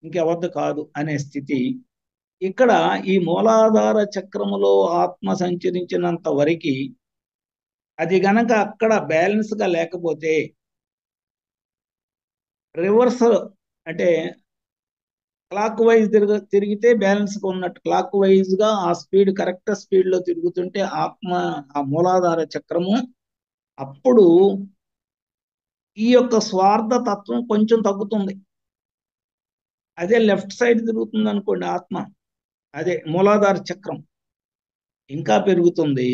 ఇంకెవరిది కాదు అనే స్థితి. ఇక్కడ ఈ మూలాధార చక్రములో ఆత్మ సంచరించినంత వరకు అది గనక అక్కడ బ్యాలెన్స్ గా లేకపోతే, రివర్స్ అంటే క్లాక్ వైజ్ తిరిగితే బ్యాలెన్స్ గా ఉన్నట్టు, క్లాక్ వైజ్ గా ఆ స్పీడ్, కరెక్ట్ స్పీడ్ లో తిరుగుతుంటే ఆత్మ, ఆ మూలాధార చక్రము, అప్పుడు ఈ యొక్క స్వార్థ తత్వం కొంచెం తగ్గుతుంది. అదే లెఫ్ట్ సైడ్ తిరుగుతుంది అనుకోండి ఆత్మ, అదే మూలాధార చక్రం ఇంకా పెరుగుతుంది.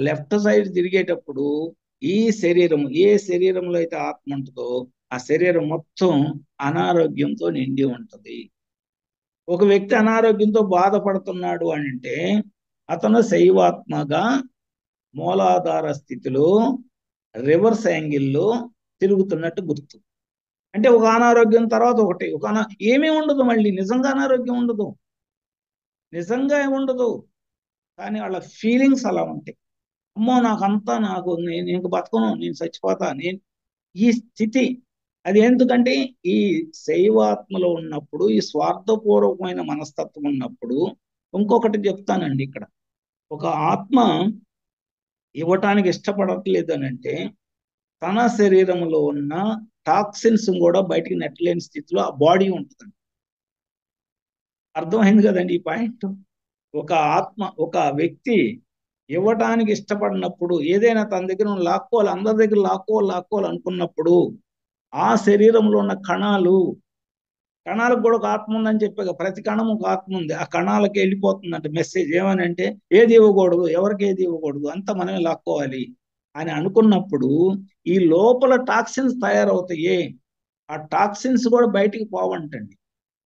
లెఫ్ట్ సైడ్ తిరిగేటప్పుడు ఈ శరీరం, ఏ శరీరంలో అయితే ఆత్మ ఉంటుందో ఆ శరీరం మొత్తం అనారోగ్యంతో నిండి ఉంటుంది. ఒక వ్యక్తి అనారోగ్యంతో బాధపడుతున్నాడు అని అంటే అతను శైవాత్మగా మూలాధార స్థితిలో రివర్స్ యాంగిల్లో తిరుగుతున్నట్టు గుర్తు. అంటే ఒక అనారోగ్యం తర్వాత ఒకటి, ఏమీ ఉండదు, మళ్ళీ నిజంగా అనారోగ్యం ఉండదు, నిజంగా ఉండదు, కానీ వాళ్ళ ఫీలింగ్స్ అలా ఉంటాయి. అమ్మో నాకంతా, నేను ఇంక బతకను, నేను చచ్చిపోతా, నేను, ఈ స్థితి. అది ఎందుకంటే ఈ శైవాత్మలో ఉన్నప్పుడు, ఈ స్వార్థపూర్వకమైన మనస్తత్వం ఉన్నప్పుడు. ఇంకొకటి చెప్తానండి ఇక్కడ, ఒక ఆత్మ ఇవ్వటానికి ఇష్టపడట్లేదు అని అంటే తన శరీరంలో ఉన్న టాక్సిన్స్ కూడా బయటికి నెట్టలేని స్థితిలో ఆ బాడీ ఉంటుంది. అర్థమైంది కదండి ఈ పాయింట్? ఒక ఆత్మ, ఒక వ్యక్తి ఇవ్వటానికి ఇష్టపడినప్పుడు, ఏదైనా తన దగ్గర లాక్కోవాలి, అందరి దగ్గర లాక్కోవాలి అనుకున్నప్పుడు, ఆ శరీరంలో ఉన్న కణాలకు కూడా ఒక ఆత్మ ఉందని చెప్పాక, ప్రతి కణం ఒక ఆత్మ ఉంది, ఆ కణాలకి వెళ్ళిపోతుందంటే మెసేజ్ ఏమని అంటే, ఏది ఇవ్వకూడదు, ఎవరికి ఏది ఇవ్వకూడదు, అంతా మనమే లాక్కోవాలి. అని అనుకున్నప్పుడు ఈ లోపల టాక్సిన్స్ తయారవుతాయి. ఆ టాక్సిన్స్ కూడా బయటికి పోవంటండి.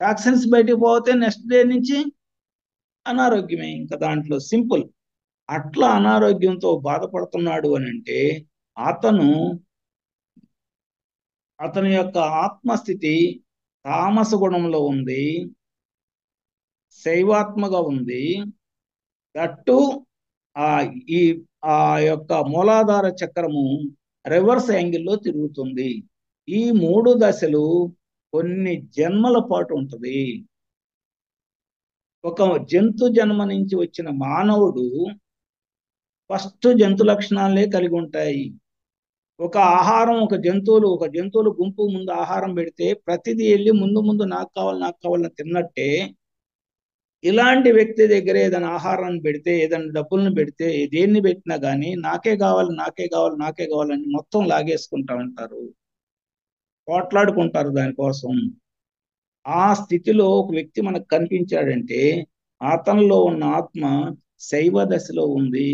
టాక్సిన్స్ బయటికి పోతే నెక్స్ట్ డే నుంచి అనారోగ్యమే. ఇంకా దాంట్లో సింపుల్. అట్లా అనారోగ్యంతో బాధపడుతున్నాడు అని అంటే అతను అతని యొక్క ఆత్మస్థితి తామస గుణంలో ఉంది, శైవాత్మగా ఉంది. దట్టు ఆ ఈ ఆ యొక్క మూలాధార చక్రము రివర్స్ యాంగిల్లో తిరుగుతుంది. ఈ 3 దశలు కొన్ని జన్మల పాటు ఉంటుంది. ఒక జంతు జన్మ నుంచి వచ్చిన మానవుడు ఫస్ట్ జంతు లక్షణాలే కలిగి ఉంటాయి. ఒక జంతువులు గుంపు ముందు ఆహారం పెడితే ప్రతిదీ వెళ్ళి ముందు ముందు నాకు కావాలని తిన్నట్టే ఇలాంటి వ్యక్తి దగ్గర ఏదైనా ఆహారాన్ని పెడితే, ఏదైనా డబ్బులను పెడితే, దేన్ని పెట్టినా కానీ నాకే కావాలని మొత్తం లాగేసుకుంటా ఉంటారు, పోట్లాడుకుంటారు దానికోసం. ఆ స్థితిలో ఒక వ్యక్తి మనకు కనిపించాడంటే అతనిలో ఉన్న ఆత్మ శైవ దశలో ఉంది.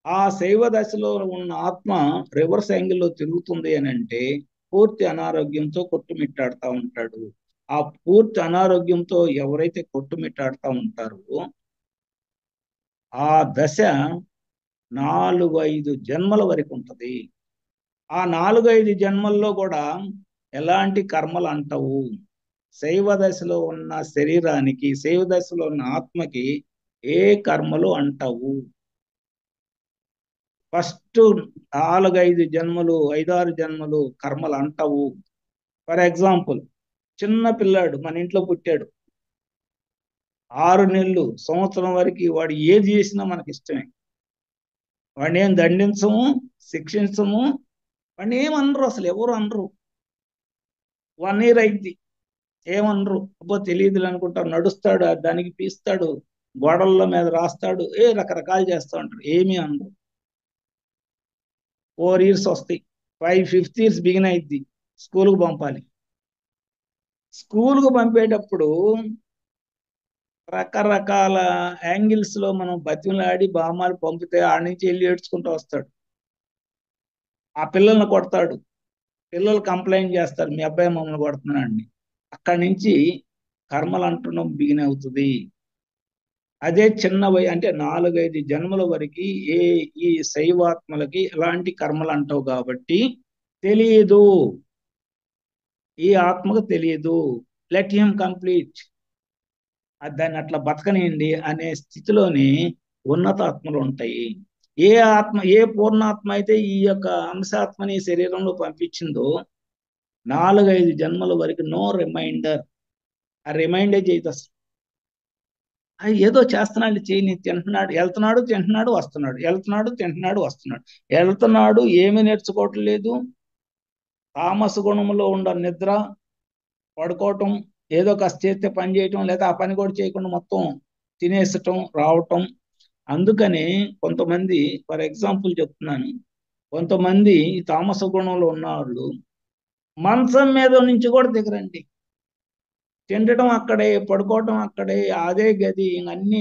ఆ శైవ దశలో ఉన్న ఆత్మ రివర్స్ యాంగిల్లో తిరుగుతుంది అని అంటే పూర్తి అనారోగ్యంతో కొట్టుమిట్టాడుతూ ఉంటాడు. ఆ పూర్తి అనారోగ్యంతో ఎవరైతే కొట్టుమిట్టాడుతూ ఉంటారో ఆ దశ 4-5 జన్మల వరకు ఉంటుంది. ఆ 4-5 జన్మల్లో కూడా ఎలాంటి కర్మలు అంటవు. శైవ దశలో ఉన్న శరీరానికి, శైవ దశలో ఉన్న ఆత్మకి ఏ కర్మలు అంటవు. ఫస్ట్ 4-5 జన్మలు, 5-6 జన్మలు కర్మలు అంటవు. ఫర్ ఎగ్జాంపుల్, చిన్న పిల్లాడు మన ఇంట్లో పుట్టాడు, 6 నెలలు, సంవత్సరం వరకు వాడు ఏది చేసినా మనకి ఇష్టమే. వాడిని ఏం దండించము, శిక్షించము, వాడిని ఏమనరు, అసలు ఎవరు అనరు. 1 year అయింది, ఏమనరు. అబ్బో తెలియదు అనుకుంటారు. నడుస్తాడు, దానికి పీస్తాడు, గోడల మీద రాస్తాడు, రకరకాలు చేస్తూ ఉంటారు, ఏమీ అనరు. 4 years వస్తాయి, 5th years బిగిన్ అయింది, స్కూల్కి పంపాలి. స్కూల్కు పంపేటప్పుడు రకరకాల యాంగిల్స్ లో మనం బతిమలాడి బామాలు పంపితే ఆడి నుంచి వెళ్ళి ఏడ్చుకుంటూ వస్తాడు. ఆ పిల్లల్ని కొడతాడు, పిల్లలు కంప్లైంట్ చేస్తారు, మీ అబ్బాయి మమ్మల్ని కొడుతున్నాడని. అక్కడి నుంచి కర్మలు అంటున్నాం బిగిన్ అవుతుంది. అదే చిన్న అంటే 4-5 జన్మల వరకు ఈ శైవాత్మలకి ఎలాంటి కర్మలు అంటావు కాబట్టి తెలియదు, ఈ ఆత్మకు తెలియదు. లెట్ హిమ్ కంప్లీట్, దాన్ని అట్లా బతకనియండి అనే స్థితిలోనే ఉన్నతాత్మలు ఉంటాయి. ఏ పూర్ణాత్మ అయితే ఈ యొక్క అంశాత్మని శరీరంలో పంపించిందో 4-5 జన్మల వరకు నో రిమైండర్. ఆ రిమైండే చేయదు అసలు. అది ఏదో చేస్తున్నాడు, చేయని, తింటున్నాడు వస్తున్నాడు, ఏమీ నేర్చుకోవటం లేదు. తామస గుణంలో ఉండ నిద్ర, పడుకోవటం, ఏదో కాస్త చేస్తే పని చేయటం, లేదా ఆ పని కూడా చేయకుండా మొత్తం తినేసటం, రావటం. అందుకని కొంతమంది, ఫర్ ఎగ్జాంపుల్ చెప్తున్నాను, కొంతమంది ఈ తామస గుణంలో ఉన్న వాళ్ళు మంచం మీద నుంచి కూడా దిగరండి. తినటం అక్కడే, పడుకోవటం అక్కడే, అదే గది, అన్నీ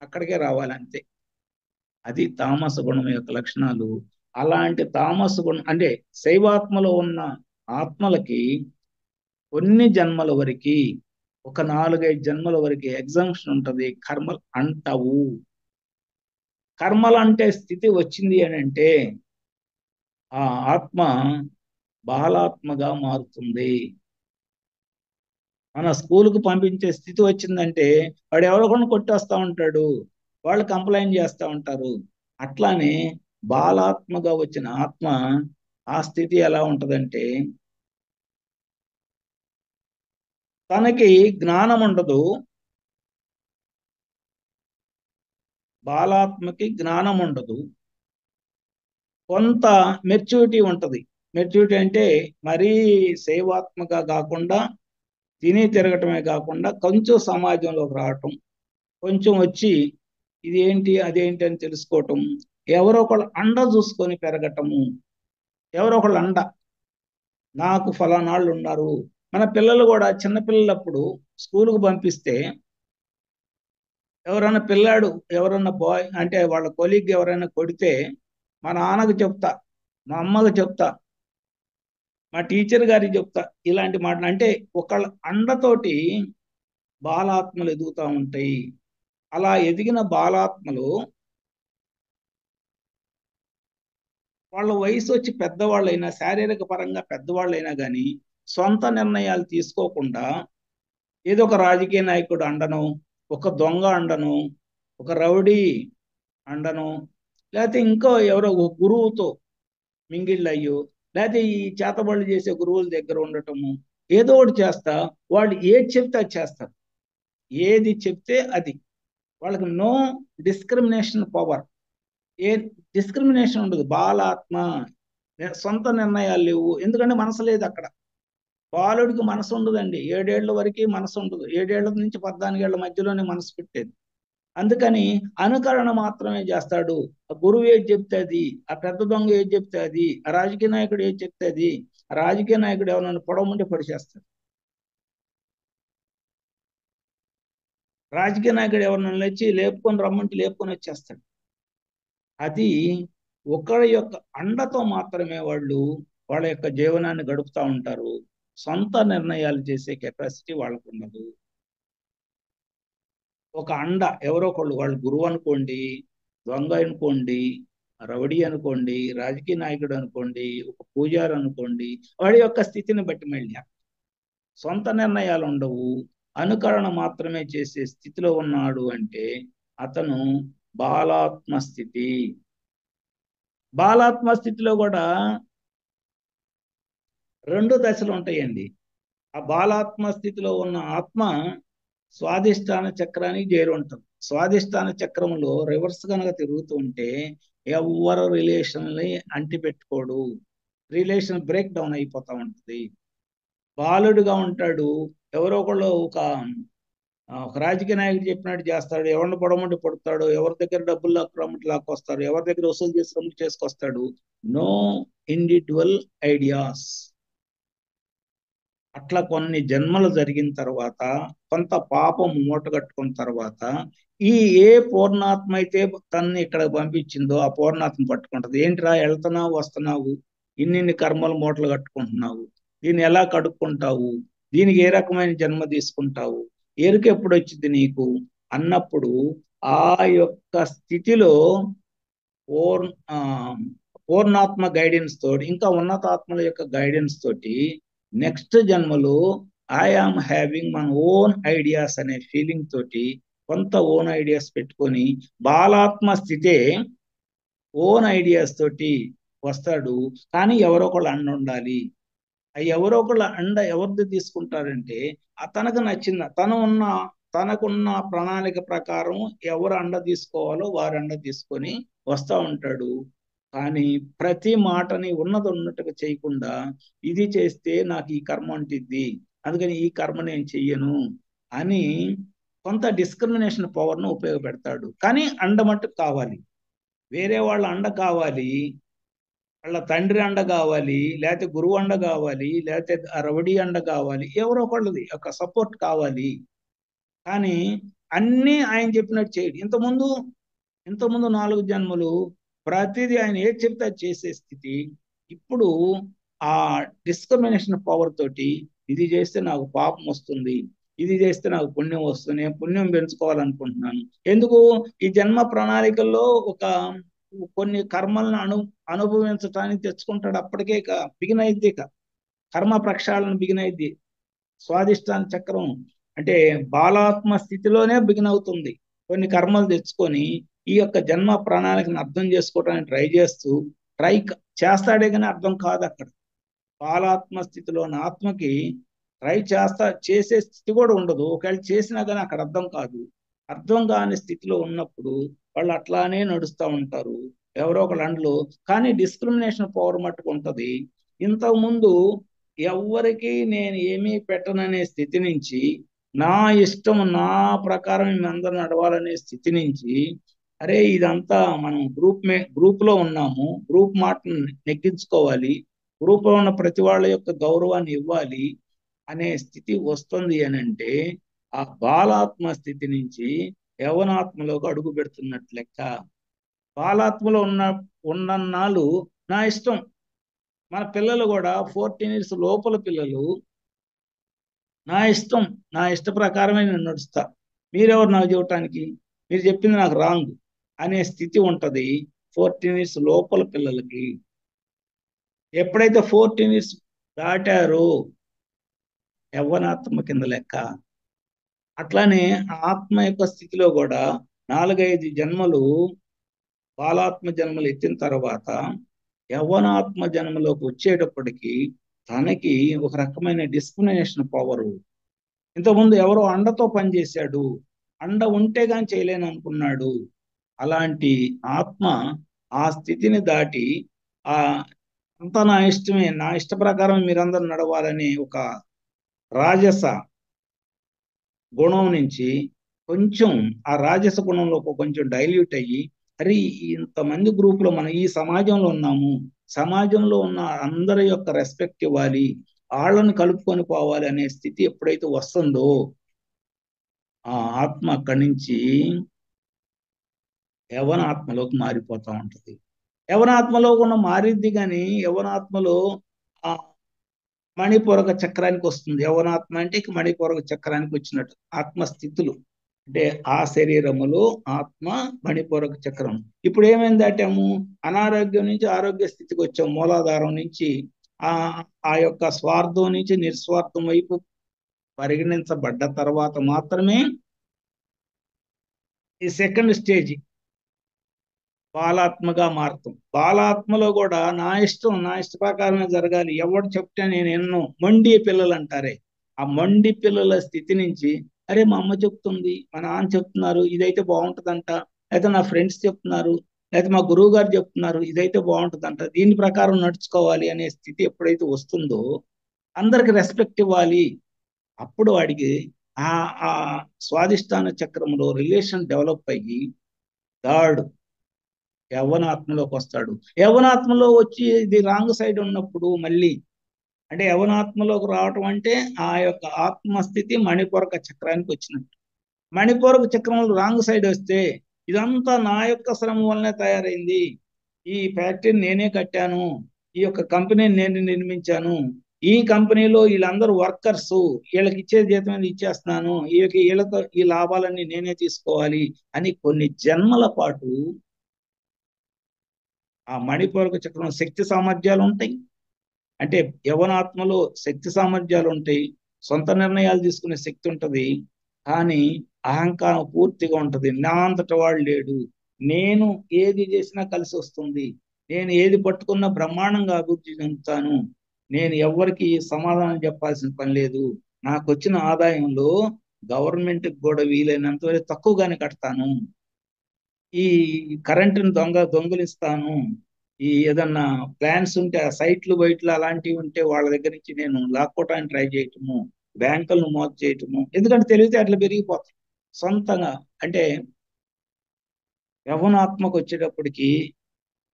అక్కడికే రావాలంతే. అది తామస గుణం యొక్క లక్షణాలు. అలాంటి తామస గుణం అంటే శైవాత్మలో ఉన్న ఆత్మలకి కొన్ని జన్మల వరకు, ఒక 4-5 జన్మల వరకు ఎగ్జామ్షన్ ఉంటుంది, కర్మలు అంటవు. కర్మలు అంటే స్థితి వచ్చింది అని అంటే ఆ ఆత్మ బాలాత్మగా మారుతుంది. మన స్కూల్కి పంపించే స్థితి వచ్చిందంటే వాడు ఎవరో కొన్ని కొట్టేస్తూ ఉంటాడు, వాళ్ళు కంప్లైంట్ చేస్తూ ఉంటారు. అట్లానే బాలాత్మగా వచ్చిన ఆత్మ ఆ స్థితి ఎలా ఉంటుందంటే తనకి జ్ఞానం ఉండదు. బాలాత్మకి జ్ఞానం ఉండదు, కొంత మెచ్యూరిటీ ఉంటుంది. మెచ్యూరిటీ అంటే మరీ సేవాత్మగా కాకుండా, తిని తిరగటమే కాకుండా కొంచెం సమాజంలోకి రావటం, కొంచెం వచ్చి ఇది ఏంటి అదేంటి అని తెలుసుకోవటం, ఎవరో ఒకళ్ళు అండ చూసుకొని పెరగటము. ఎవరో ఒకళ్ళు అండ, నాకు ఫలానాళ్ళు ఉన్నారు. మన పిల్లలు కూడా చిన్నపిల్లలప్పుడు స్కూల్కు పంపిస్తే ఎవరైనా పిల్లాడు ఎవరన్నా బాయ్ అంటే వాళ్ళ కొలీగ్ ఎవరైనా కొడితే మా నాన్నకు చెప్తా, మా అమ్మకు చెప్తా, మా టీచర్ గారికి చెప్తా. ఇలాంటి మాటలు అంటే ఒకళ్ళ అండతోటి బాలాత్మలు ఎదుగుతూ ఉంటాయి. అలా ఎదిగిన బాలాత్మలు వాళ్ళ వయసు వచ్చి పెద్దవాళ్ళైనా, శారీరక పరంగా పెద్దవాళ్ళైనా కానీ సొంత నిర్ణయాలు తీసుకోకుండా ఏదో ఒక రాజకీయ నాయకుడు అండను, ఒక దొంగ అండను, ఒక రౌడీ అండను, లేకపోతే ఇంకో ఎవరో ఒక గురువుతో మింగిళ్ళయ్యో, లేకపోతే ఈ చేతబడులు చేసే గురువుల దగ్గర ఉండటము, ఏదో ఒకటి చేస్తా వాళ్ళు ఏది చెప్తే అది చేస్తారు. ఏది చెప్తే అది. వాళ్ళకి నో డిస్క్రిమినేషన్ పవర్. ఏ డిస్క్రిమినేషన్ ఉండదు. బాలాత్మ, సొంత నిర్ణయాలు లేవు. ఎందుకంటే మనసు లేదు అక్కడ. బాలుడికి మనసు ఉండదండి. 7 ఏళ్ల వరకు మనసు ఉండదు. 7 ఏళ్ల నుంచి 14 ఏళ్ల మధ్యలోనే మనసు పెట్టేది. అందుకని అనుకరణ మాత్రమే చేస్తాడు. ఆ గురువు ఏది చెప్తే అది, ఆ పెద్ద దొంగ ఏది చెప్తే అది, ఆ రాజకీయ నాయకుడు ఏది చెప్తే అది. ఆ రాజకీయ నాయకుడు ఎవరైనా పొడవమంటే పొడిచేస్తాడు. రాజకీయ నాయకుడు ఎవరినైనా వచ్చి లేపుకొని రమ్మంటే లేపుకొని వచ్చేస్తాడు. అది ఒకరి యొక్క అండతో మాత్రమే వాళ్ళు వాళ్ళ యొక్క జీవనాన్ని గడుపుతూ ఉంటారు. సొంత నిర్ణయాలు చేసే కెపాసిటీ వాళ్ళకు ఉండదు. ఒక అండ ఎవరో ఒకళ్ళు, వాళ్ళు గురువు అనుకోండి, దొంగ అనుకోండి, రౌడీ అనుకోండి, రాజకీయ నాయకుడు అనుకోండి, ఒక పూజారి అనుకోండి, వాడి యొక్క స్థితిని బట్టి మళ్ళీ సొంత నిర్ణయాలు ఉండవు. అనుకరణ మాత్రమే చేసే స్థితిలో ఉన్నాడు అంటే అతను బాలాత్మ స్థితి. బాలాత్మ స్థితిలో కూడా 2 దశలు ఉంటాయండి. ఆ బాలాత్మ స్థితిలో ఉన్న ఆత్మ స్వాధిష్టాన చక్రానికి చేరి ఉంటుంది. స్వాధిష్టాన చక్రంలో రివర్స్ కనుక తిరుగుతూ ఉంటే ఎవరు రిలేషన్ని అంటిపెట్టుకోడు. రిలేషన్ బ్రేక్ డౌన్ అయిపోతూ ఉంటుంది. బాలుడుగా ఉంటాడు. ఎవరో ఒకళ్ళు ఒక రాజకీయ నాయకుడు చెప్పినట్టు చేస్తాడు. ఎవరిని పొడమంటే పొడతాడు. ఎవరి దగ్గర డబ్బులు లాక్రమ్మంటే లాక్కొస్తాడు. ఎవరి దగ్గర వసూలు చేసి చేసుకొస్తాడు. No individual ideas. అట్లా కొన్ని జన్మలు జరిగిన తర్వాత, కొంత పాపం మూటగట్టుకున్న తర్వాత, ఈ ఏ పూర్ణాత్మ అయితే తన్ని ఇక్కడ పంపించిందో ఆ పూర్ణాత్మ పట్టుకుంటది. ఏంట్రా వెళ్తున్నావు వస్తున్నావు, ఇన్నిన్ని కర్మలు మూటలు కట్టుకుంటున్నావు, దీన్ని ఎలా కడుక్కుంటావు, దీనికి ఏ రకమైన జన్మ తీసుకుంటావు, ఎరుక ఎప్పుడు వచ్చింది నీకు అన్నప్పుడు ఆ యొక్క స్థితిలో పూర్ణాత్మ గైడెన్స్ తోటి, ఇంకా ఉన్నతాత్మల యొక్క గైడెన్స్ తోటి నెక్స్ట్ జన్మలో ఐఆమ్ హ్యావింగ్ మన ఓన్ ఐడియాస్ అనే ఫీలింగ్ తోటి కొంత ఓన్ ఐడియాస్ పెట్టుకొని బాలాత్మ స్థితే ఓన్ ఐడియాస్ తోటి వస్తాడు. కానీ ఎవరో ఒకళ్ళు అండ ఉండాలి. ఎవరో ఒకళ్ళ అండ ఎవరిది తీసుకుంటారంటే తనకు నచ్చిన తనకున్న ప్రణాళిక ప్రకారం ఎవరు అండ తీసుకోవాలో వారు అండ తీసుకొని వస్తూ ఉంటాడు. కానీ ప్రతి మాటని ఉన్నది ఉన్నట్టుగా చేయకుండా ఇది చేస్తే నాకు ఈ కర్మ అంటిద్ది, అందుకని ఈ కర్మ నేను చెయ్యను అని కొంత డిస్క్రిమినేషన్ పవర్ను ఉపయోగపెడతాడు. కానీ అండ మట్టుకు కావాలి. వేరే వాళ్ళ అండ కావాలి, వాళ్ళ తండ్రి అండ కావాలి, లేకపోతే గురువు అండ కావాలి, లేకపోతే రవడి అండ కావాలి, ఎవరో ఒకళ్ళది ఒక సపోర్ట్ కావాలి. కానీ అన్నీ ఆయన చెప్పినట్టు చేయడు. ఇంతకుముందు 4 జన్మలు ప్రతిదీ ఆయన ఏది చెప్తే అది చేసే స్థితి. ఇప్పుడు ఆ డిస్క్రిమినేషన్ పవర్ తోటి ఇది చేస్తే నాకు పాపం వస్తుంది, ఇది చేస్తే నాకు పుణ్యం వస్తుంది, నేను పుణ్యం పెంచుకోవాలనుకుంటున్నాను. ఎందుకు ఈ జన్మ ప్రణాళికల్లో కొన్ని కర్మలను అనుభవించటానికి తెచ్చుకుంటాడు. అప్పటికే బిగిన్ అయింది, కర్మ ప్రక్షాళన బిగిన్ అయింది. స్వాధిష్టాన చక్రం అంటే బాలాత్మ స్థితిలోనే బిగిన్ అవుతుంది. కొన్ని కర్మలు తెచ్చుకొని ఈ యొక్క జన్మ ప్రణాళికను అర్థం చేసుకోవడానికి ట్రై చేస్తాడే కానీ అర్థం కాదు. అక్కడ బాలాత్మ స్థితిలోని ఆత్మకి చేసే స్థితి కూడా ఉండదు. ఒకవేళ చేసినా కానీ అక్కడ అర్థం కాదు. అర్థం కాని స్థితిలో ఉన్నప్పుడు వాళ్ళు అట్లానే నడుస్తూ ఉంటారు ఎవరో ఒకళ్ళ అండ్లు. కానీ డిస్క్రిమినేషన్ పవర్ మట్టుకు ఉంటుంది. ఇంతకుముందు ఎవరికి నేను ఏమీ పెట్టననే స్థితి నుంచి, నా ఇష్టం నా ప్రకారం అందరూ నడవాలనే స్థితి నుంచి, అరే ఇదంతా మనం గ్రూప్లో ఉన్నాము, గ్రూప్ మాటను నెగ్గించుకోవాలి, గ్రూప్లో ఉన్న ప్రతి వాళ్ళ యొక్క గౌరవాన్ని ఇవ్వాలి అనే స్థితి వస్తుంది అని అంటే ఆ బాలాత్మ స్థితి నుంచి యవనాత్మలోకి అడుగు పెడుతున్నట్లు లెక్క. బాలాత్మలో ఉన్నన్నాళ్ళు నా ఇష్టం. మన పిల్లలు కూడా 14 years లోపల పిల్లలు నా ఇష్టం, నా ఇష్ట ప్రకారమే నేను నడుస్తా, మీరెవరు నాకు చెప్పటానికి, మీరు చెప్పింది నాకు రాంగ్ అనే స్థితి ఉంటది 14 years లోపల పిల్లలకి. ఎప్పుడైతే 14 years దాటారో యవ్వనాత్మ కింద లెక్క. అట్లానే ఆత్మ యొక్క స్థితిలో కూడా 4-5 జన్మలు, బాలాత్మ జన్మలు ఎత్తిన తర్వాత యవ్వనాత్మ జన్మలోకి వచ్చేటప్పటికి తనకి ఒక రకమైన డిస్క్రిమినేషన్ పవరు. ఇంతకుముందు ఎవరో అండతో పనిచేశాడు, అండ ఉంటే గాని చేయలేను అనుకున్నాడు. అలాంటి ఆత్మ ఆ స్థితిని దాటి ఆ అంతా నా ఇష్టమే, నా ఇష్ట ప్రకారం మీరందరూ నడవాలని ఒక రాజస గుణం నుంచి కొంచెం ఆ రాజస గుణంలో కొంచెం డైల్యూట్ అయ్యి, అరే ఇంతమంది గ్రూపులో మనం ఈ సమాజంలో ఉన్నాము, సమాజంలో ఉన్న అందరి యొక్క రెస్పెక్ట్ ఇవ్వాలి, వాళ్ళని కలుపుకొని పోవాలి అనే స్థితి ఎప్పుడైతే వస్తుందో ఆ ఆత్మ అక్కడి నుంచి యవనాత్మలోకి మారిపోతా ఉంటది. యవనాత్మలో ఉన్న మారిద్ది కానీ యవనాత్మలో ఆ మణిపూరక చక్రానికి వస్తుంది. యవనాత్మ అంటే ఇక మణిపూరక చక్రానికి వచ్చినట్టు ఆత్మస్థితులు. అంటే ఆ శరీరములో ఆత్మ మణిపూరక చక్రం. ఇప్పుడు ఏమైంది దాటాము, అనారోగ్యం నుంచి ఆరోగ్య స్థితికి వచ్చాం. మూలాధారం నుంచి ఆ ఆ యొక్క స్వార్థం నుంచి నిస్వార్థం వైపు పరిగణించబడ్డ తర్వాత మాత్రమే ఈ సెకండ్ స్టేజ్ బాలాత్మగా మారుతాం. బాలాత్మలో కూడా నా ఇష్టం, నా ఇష్ట ప్రకారమే జరగాలి, ఎవడు చెప్తే నేను ఎన్నో. మొండి పిల్లలు అంటారే, ఆ మొండి పిల్లల స్థితి నుంచి అరే మా అమ్మ చెప్తుంది, మా నాన్న చెప్తున్నారు, ఇదైతే బాగుంటుందంట, లేకపోతే నా ఫ్రెండ్స్ చెప్తున్నారు, లేకపోతే మా గురువు గారు చెప్తున్నారు, ఇదైతే బాగుంటుందంట, దీని ప్రకారం నడుచుకోవాలి అనే స్థితి ఎప్పుడైతే వస్తుందో అందరికి రెస్పెక్ట్ ఇవ్వాలి. అప్పుడు వాడికి ఆ ఆ స్వాదిష్టాన చక్రంలో రిలేషన్ డెవలప్ అయ్యి దాడు యవ్వనాత్మలోకి వస్తాడు. యవ్వనాత్మలో వచ్చి ఇది రాంగ్ సైడ్ ఉన్నప్పుడు మళ్ళీ అంటే యవ్వనాత్మలోకి రావటం అంటే ఆ యొక్క ఆత్మస్థితి మణిపూరక చక్రానికి వచ్చినట్టు. మణిపూరక చక్రంలో రాంగ్ సైడ్ వస్తే ఇదంతా నా యొక్క శ్రమ వల్లనే తయారైంది, ఈ ఫ్యాక్టరీని నేనే కట్టాను, ఈ యొక్క కంపెనీని నేను నిర్మించాను, ఈ కంపెనీలో వీళ్ళందరూ వర్కర్స్, వీళ్ళకి ఇచ్చే జీతం ఇచ్చేస్తున్నాను, వీళ్ళతో ఈ లాభాలన్నీ నేనే తీసుకోవాలి అని కొన్ని జన్మల పాటు ఆ మణిపూరక చక్రం శక్తి సామర్థ్యాలు ఉంటాయి. అంటే యవనాత్మలో శక్తి సామర్థ్యాలు ఉంటాయి, సొంత నిర్ణయాలు తీసుకునే శక్తి ఉంటుంది, కానీ అహంకారం పూర్తిగా ఉంటుంది. నా అంతట వాడు లేడు, నేను ఏది చేసినా కలిసి వస్తుంది, నేను ఏది పట్టుకున్నా బ్రహ్మాండంగా అభివృద్ధి చెందుతాను, నేను ఎవరికి సమాధానం చెప్పాల్సిన పని లేదు, నాకు వచ్చిన ఆదాయంలో గవర్నమెంట్కి కూడా వీలైనంత వరకు తక్కువగానే కడతాను, ఈ కరెంటును దొంగిలిస్తాను, ఈ ఏదన్నా ప్లాన్స్ ఉంటే ఆ సైట్లు బయట్లు అలాంటివి ఉంటే వాళ్ళ దగ్గర నుంచి నేను లాక్కోవటానికి ట్రై చేయటము, బ్యాంకులను మోత చేయటము. ఎందుకంటే తెలివితేటలు పెరిగిపోతాయి సొంతంగా. అంటే యవనాత్మకు వచ్చేటప్పటికి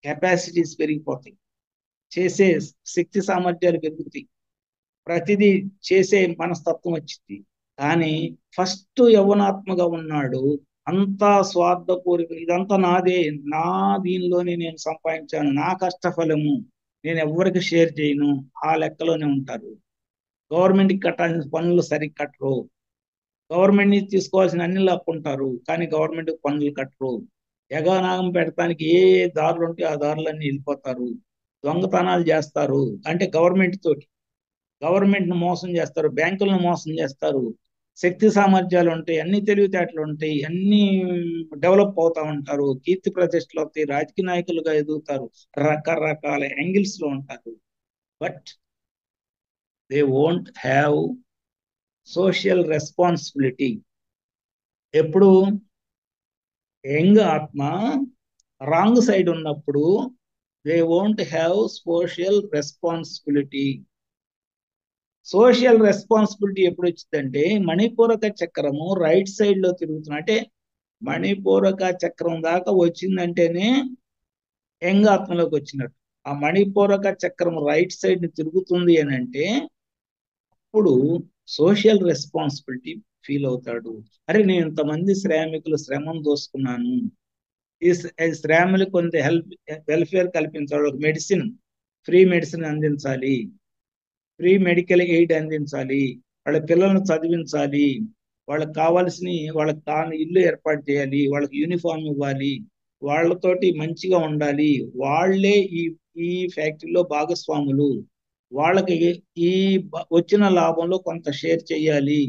కెపాసిటీస్ పెరిగిపోతాయి, చేసే శక్తి సామర్థ్యాలు పెరుగుతాయి, ప్రతిదీ చేసే మనస్తత్వం వచ్చింది. కానీ ఫస్ట్ యవనాత్మగా ఉన్నాడు అంతా స్వార్థపూరిత, ఇదంతా నాదే, నా దీనిలోనే నేను సంపాదించాను, నా కష్టఫలము, నేను ఎవరికి షేర్ చేయను, ఆ లెక్కలోనే ఉంటారు. గవర్నమెంట్కి కట్టాల్సిన పనులు సరిగ్గా కట్టరు, గవర్నమెంట్ నుంచి తీసుకోవాల్సిన అన్ని లాక్కుంటారు, కానీ గవర్నమెంట్కి పనులు కట్టరు, యగానాగం పెడతానికి ఏ దారులు ఉంటే ఆ దారులన్నీ వెళ్ళిపోతారు, దొంగతనాలు చేస్తారు, అంటే గవర్నమెంట్ తోటి గవర్నమెంట్ను మోసం చేస్తారు, బ్యాంకులను మోసం చేస్తారు, శక్తి సామర్థ్యాలు ఉంటాయి, అన్ని తెలివితేటలు ఉంటాయి, అన్ని డెవలప్ అవుతా ఉంటారు, కీర్తి ప్రతిష్టలు వస్తాయి, రాజకీయ నాయకులుగా ఎదుగుతారు, రకరకాల యాంగిల్స్ లో ఉంటారు. But they won't have social responsibility. ఎప్పుడు యంగ్ ఆత్మ రాంగ్ సైడ్ ఉన్నప్పుడు they won't have social responsibility. Social responsibility ఎప్పుడు వచ్చిందంటే మణిపూరక చక్రము రైట్ సైడ్ లో తిరుగుతున్నా, అంటే మణిపూరక చక్రం దాకా వచ్చిందంటేనే యంగ్ ఆత్మలోకి వచ్చినట్టు. ఆ మణిపూరక చక్రం రైట్ సైడ్ ని తిరుగుతుంది అని అంటే అప్పుడు సోషల్ రెస్పాన్సిబిలిటీ ఫీల్ అవుతాడు. అరే నేను ఇంతమంది శ్రామికులు శ్రమను దోసుకున్నాను, ఈ శ్రామికులకు కొంత వెల్ఫేర్ కల్పించాలి, ఒక మెడిసిన్, ఫ్రీ మెడిసిన్ అందించాలి, ఫ్రీ మెడికల్ ఎయిడ్ అందించాలి, వాళ్ళ పిల్లలను చదివించాలి, వాళ్ళకి కావాల్సిన వాళ్ళకి తాను ఇల్లు ఏర్పాటు చేయాలి, వాళ్ళకి యూనిఫామ్ ఇవ్వాలి, వాళ్ళతోటి మంచిగా ఉండాలి, వాళ్ళే ఈ ఫ్యాక్టరీలో భాగస్వాములు, వాళ్ళకి ఈ వచ్చిన లాభంలో కొంత షేర్ చేయాలి,